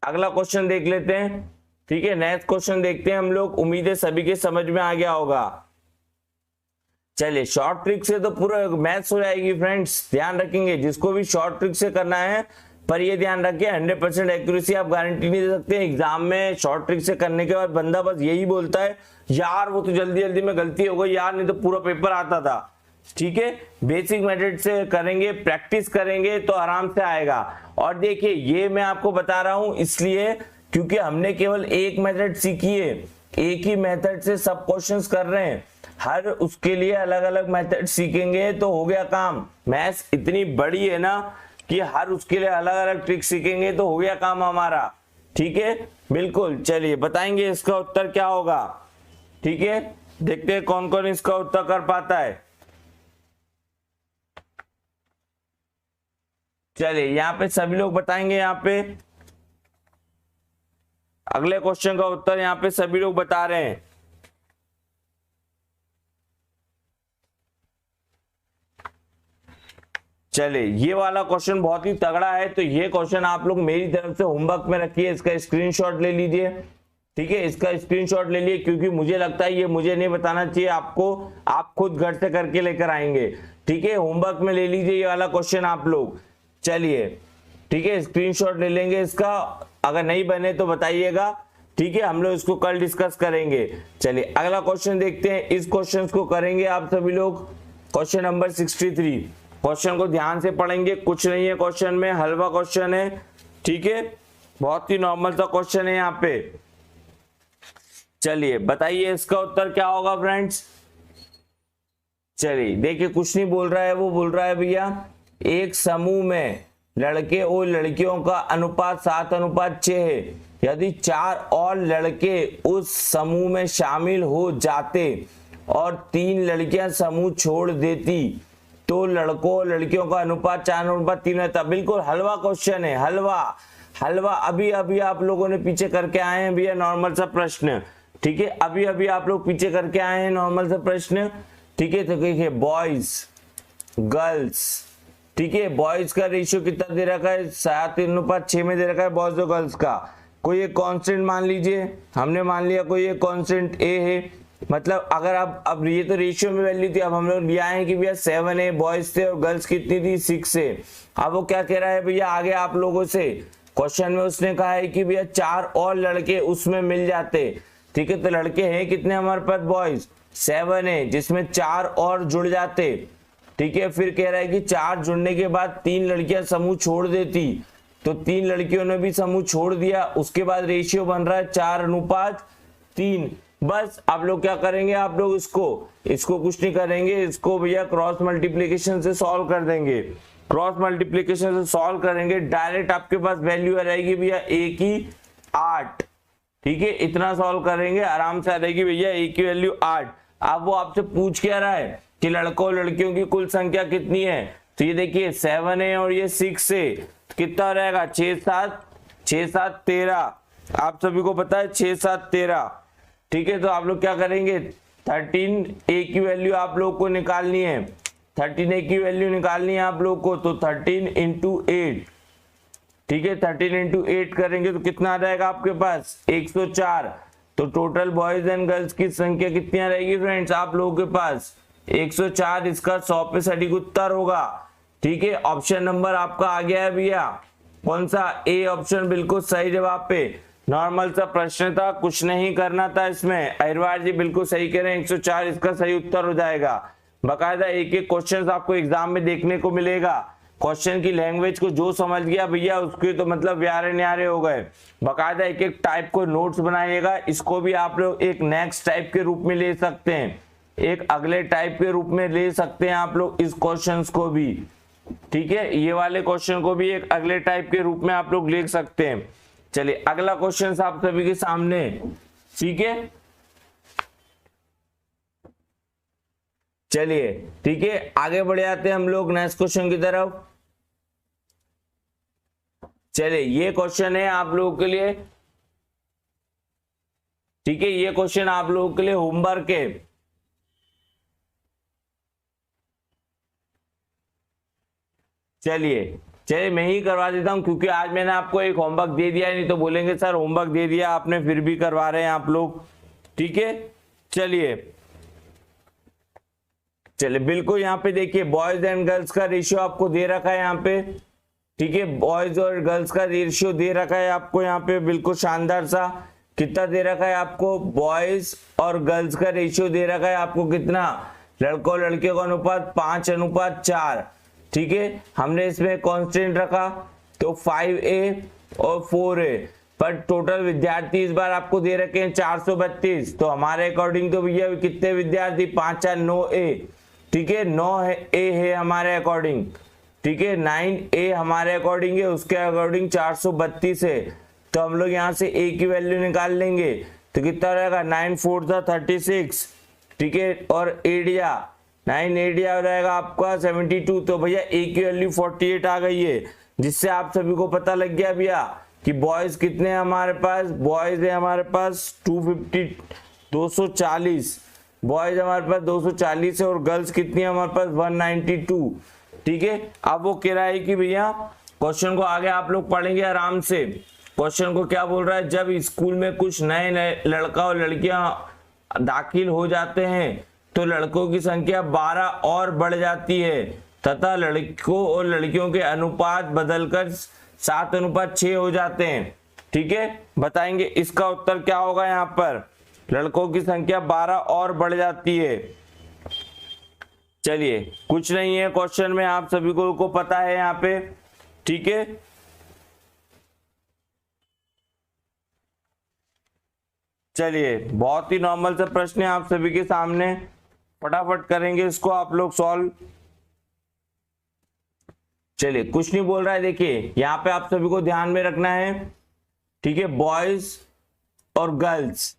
अगला क्वेश्चन देख लेते हैं। ठीक है, नेक्स्ट क्वेश्चन देखते हैं हम लोग, उम्मीद है सभी के समझ में आ गया होगा। चलिए, शॉर्ट ट्रिक से तो पूरा मैथ्स हो जाएगी फ्रेंड्स, ध्यान रखेंगे, जिसको भी शॉर्ट ट्रिक से करना है, पर ये ध्यान रखिए 100% एक्यूरेसी आप गारंटी नहीं दे सकते। एग्जाम में शॉर्ट ट्रिक से करने के बाद बंदा बस यही बोलता है यार वो तो जल्दी जल्दी में गलती हो गई यार, नहीं तो पूरा पेपर आता था। ठीक है, बेसिक मेथड से करेंगे, प्रैक्टिस करेंगे तो आराम से आएगा। और देखिए ये मैं आपको बता रहा हूं इसलिए क्योंकि हमने केवल एक मेथड सीखी है, एक ही मेथड से सब क्वेश्चंस कर रहे हैं, हर उसके लिए अलग अलग मेथड सीखेंगे तो हो गया काम। मैथ्स इतनी बड़ी है ना कि हर उसके लिए अलग अलग ट्रिक सीखेंगे तो हो गया काम हमारा। ठीक है, बिल्कुल। चलिए बताएंगे इसका उत्तर क्या होगा। ठीक है, देखते हैं कौन कौन इसका उत्तर कर पाता है। चलिए यहाँ पे सभी लोग बताएंगे, यहाँ पे अगले क्वेश्चन का उत्तर यहाँ पे सभी लोग बता रहे हैं। चलिए ये वाला क्वेश्चन बहुत ही तगड़ा है, तो ये क्वेश्चन आप लोग मेरी तरफ से होमवर्क में रखिए, इसका स्क्रीनशॉट ले लीजिए। ठीक है, इसका स्क्रीनशॉट ले लिए, क्योंकि मुझे लगता है ये मुझे नहीं बताना चाहिए आपको, आप खुद घर से करके लेकर आएंगे। ठीक है, होमवर्क में ले लीजिए ये वाला क्वेश्चन आप लोग। चलिए ठीक है, स्क्रीनशॉट ले लेंगे इसका, अगर नहीं बने तो बताइएगा। ठीक है, हम लोग इसको कल डिस्कस करेंगे। चलिए अगला क्वेश्चन देखते हैं, इस क्वेश्चन को करेंगे आप सभी लोग, क्वेश्चन नंबर 63। क्वेश्चन को ध्यान से पढ़ेंगे, कुछ नहीं है क्वेश्चन में, हलवा क्वेश्चन है। ठीक है, बहुत ही नॉर्मल सा क्वेश्चन है यहाँ पे। चलिए बताइए इसका उत्तर क्या होगा फ्रेंड्स। चलिए देखिए, कुछ नहीं बोल रहा है, वो बोल रहा है भैया एक समूह में लड़के और लड़कियों का अनुपात 7:6 है, यदि 4 और लड़के उस समूह में शामिल हो जाते और 3 लड़कियां समूह छोड़ देती तो लड़कों और लड़कियों का अनुपात 4:3 रहता। बिल्कुल हलवा क्वेश्चन है, हलवा अभी अभी आप लोगों ने पीछे करके आए हैं भैया, नॉर्मल सा प्रश्न। ठीक है, अभी अभी आप लोग पीछे करके आए हैं नॉर्मल सा प्रश्न। ठीक है, तो देखिए बॉयज गर्ल्स, ठीक है, बॉयज का रेशियो कितना दे रखा है 7:6 में दे रखा है बॉयज और गर्ल्स का। कोई एक कांस्टेंट मान लीजिए, हमने मान लिया कोई एक कांस्टेंट ए है, मतलब अगर आप अब ये तो रेशियो में वैल्यू थी, अब हम लोग लिया है कि भैया 7 है बॉयज थे और गर्ल्स कितनी थी 6 है। अब वो क्या कह रहा है भैया आगे आप लोगों से, क्वेश्चन में उसने कहा है कि भैया 4 और लड़के उसमें मिल जाते। ठीक है, तो लड़के हैं कितने हमारे पास बॉयज 7 है, जिसमें 4 और जुड़ जाते। ठीक है, फिर कह रहा है कि 4 जुड़ने के बाद 3 लड़कियां समूह छोड़ देती, तो 3 लड़कियों ने भी समूह छोड़ दिया, उसके बाद रेशियो बन रहा है 4:3। बस आप लोग क्या करेंगे, आप लोग इसको कुछ नहीं करेंगे, इसको भैया क्रॉस मल्टीप्लीकेशन से सॉल्व कर देंगे। क्रॉस मल्टीप्लीकेशन से सॉल्व करेंगे, डायरेक्ट आपके पास वैल्यू आ जाएगी भैया a की 8। ठीक है, इतना सॉल्व करेंगे आराम से आ जाएगी भैया a की वैल्यू 8। अब वो आपसे पूछ क्या रहा है कि लड़कों और लड़कियों की कुल संख्या कितनी है, तो ये देखिए 7 है और ये 6 है, तो कितना रहेगा 6 7 13। आप सभी को पता है 6 7 13। ठीक है, तो आप लोग क्या करेंगे 13 a की वैल्यू आप लोग को निकालनी है, 13 a की वैल्यू निकालनी है आप लोग को, तो 13 × 8। ठीक है, 13 × 8 करेंगे तो कितना आ जाएगा आपके पास 104। तो टोटल बॉयज एंड गर्ल्स की संख्या कितनी आ रहेगी फ्रेंड्स आप लोगों के पास 104। इसका 100 पे सटीक उत्तर होगा। ठीक है, ऑप्शन नंबर आपका आ गया है भैया, कौन सा ए ऑप्शन, बिल्कुल सही जवाब पे। नॉर्मल सा प्रश्न था, कुछ नहीं करना था इसमें। अहिरवार जी बिल्कुल सही कह रहे हैं, 104 इसका सही उत्तर हो जाएगा। बाकायदा एक एक क्वेश्चन आपको एग्जाम में देखने को मिलेगा। क्वेश्चन की लैंग्वेज को जो समझ गया भैया उसके तो मतलब व्यारे न्यारे हो गए। बाकायदा एक एक टाइप को नोट्स बनाइएगा, इसको भी आप लोग एक नेक्स्ट टाइप के रूप में ले सकते हैं, एक अगले टाइप के रूप में ले सकते हैं आप लोग इस क्वेश्चंस को भी। ठीक है, ये वाले क्वेश्चन को भी एक अगले टाइप के रूप में आप लोग लिख सकते हैं। चलिए अगला क्वेश्चन आप सभी के सामने, ठीक है। चलिए ठीक है, आगे बढ़ जाते हैं हम लोग नेक्स्ट क्वेश्चन की तरफ। चलिए ये क्वेश्चन है आप लोगों के लिए, ठीक है, ये क्वेश्चन आप लोगों के लिए होमवर्क है। चलिए मैं ही करवा देता हूं, क्योंकि आज मैंने आपको एक होमवर्क दे दिया है, नहीं तो बोलेंगे सर होमवर्क दे दिया आपने फिर भी करवा रहे हैं आप लोग, ठीक है। चलिए बिल्कुल यहाँ पे देखिए बॉयज एंड गर्ल्स का रेशियो आपको दे रखा है यहाँ पे, ठीक है, बॉयज और गर्ल्स का रेशियो दे रखा है आपको यहाँ पे, बिल्कुल शानदार सा। कितना दे रखा है आपको, बॉयज और गर्ल्स का रेशियो दे रखा है आपको कितना, लड़कों और लड़कियों का अनुपात 5:4, ठीक है। हमने इसमें कांस्टेंट रखा तो 5A और 4A, पर टोटल विद्यार्थी इस बार आपको दे रखे हैं 432, तो हमारे अकॉर्डिंग तो भैया कितने विद्यार्थी, 5 4 9A, ठीक है, 9A है हमारे अकॉर्डिंग, ठीक है, 9A हमारे अकॉर्डिंग है, उसके अकॉर्डिंग 432 है। तो हम लोग यहाँ से A की वैल्यू निकाल लेंगे तो कितना रहेगा, 9 4 36, ठीक है, और 9 8 हो रहेगा आपका 72, तो भैया A की वैल्यू 48 आ गई है, जिससे आप सभी को पता लग गया भैया कि बॉयज कितने हैं हमारे पास, बॉयज है हमारे पास 240, बॉयज हमारे पास 240 है, और गर्ल्स कितनी है हमारे पास 192, ठीक है। अब वो कह रहा है कि भैया क्वेश्चन को आगे आप लोग पढ़ेंगे आराम से। क्वेश्चन को क्या बोल रहा है, जब स्कूल में कुछ नए लड़का और लड़कियां दाखिल हो जाते हैं तो लड़कों की संख्या 12 और बढ़ जाती है तथा लड़कों और लड़कियों के अनुपात बदलकर 7:6 हो जाते हैं, ठीक है। बताएंगे इसका उत्तर क्या होगा, यहाँ पर लड़कों की संख्या 12 और बढ़ जाती है। चलिए कुछ नहीं है क्वेश्चन में, आप सभी को पता है यहाँ पे, ठीक है। चलिए बहुत ही नॉर्मल सा प्रश्न है आप सभी के सामने, फटाफट करेंगे इसको आप लोग सॉल्व। चलिए कुछ नहीं बोल रहा है, देखिए यहाँ पे आप सभी को ध्यान में रखना है, ठीक है, बॉयज और गर्ल्स,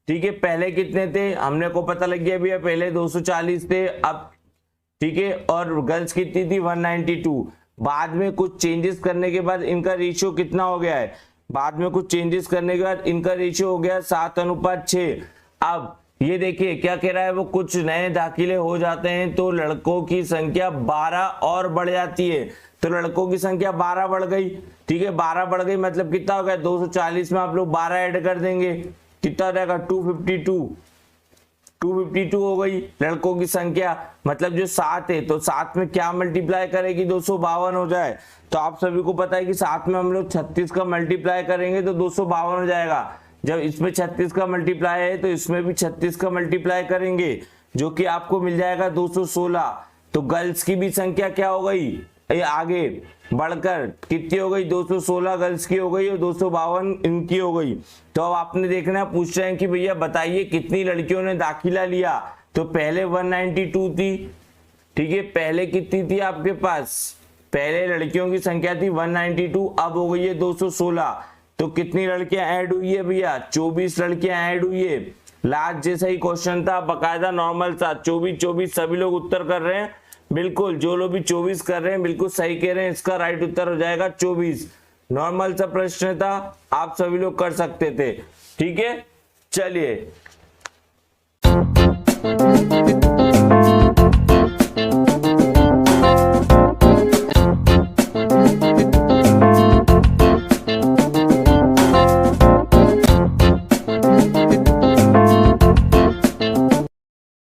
ठीक है, पहले कितने थे हमने को पता लग गया भैया, पहले 240 थे, अब ठीक है, और गर्ल्स कितनी थी 192, बाद में कुछ चेंजेस करने के बाद इनका रेशियो कितना हो गया है, बाद में कुछ चेंजेस करने के बाद इनका रेशियो हो गया 7:6। अब ये देखिए क्या कह रहा है, वो कुछ नए दाखिले हो जाते हैं तो लड़कों की संख्या 12 और बढ़ जाती है, तो लड़कों की संख्या 12 बढ़ गई, ठीक है, 12 बढ़ गई मतलब कितना हो गया, 240 में आप लोग 12 ऐड कर देंगे, कितना रहेगा 252 हो गई लड़कों की संख्या, मतलब जो 7 है तो 7 में क्या मल्टीप्लाई करेगी 252 हो जाए, तो आप सभी को पता है कि 7 में हम लोग 36 का मल्टीप्लाई करेंगे तो 252 हो जाएगा। जब इसमें 36 का मल्टीप्लाई है तो इसमें भी 36 का मल्टीप्लाई करेंगे, जो कि आपको मिल जाएगा 216। तो गर्ल्स की भी संख्या क्या हो गई, आगे बढ़कर कितनी हो गई, 216 गर्ल्स की हो गई और 252 इनकी हो गई। तो अब आपने देखना, पूछ रहे हैं कि भैया बताइए कितनी लड़कियों ने दाखिला लिया, तो पहले 192 थी, ठीक है, पहले कितनी थी आपके पास, पहले लड़कियों की संख्या थी 192, अब हो गई है 216, तो कितनी लड़कियां ऐड हुई है भैया, 24 लड़कियां ऐड हुई है। लास्ट जैसा ही क्वेश्चन था, बकायदा नॉर्मल था, 24 सभी लोग उत्तर कर रहे हैं, बिल्कुल जो लोग भी 24 कर रहे हैं बिल्कुल सही कह रहे हैं, इसका राइट उत्तर हो जाएगा 24। नॉर्मल सा प्रश्न था, आप सभी लोग कर सकते थे, ठीक है। चलिए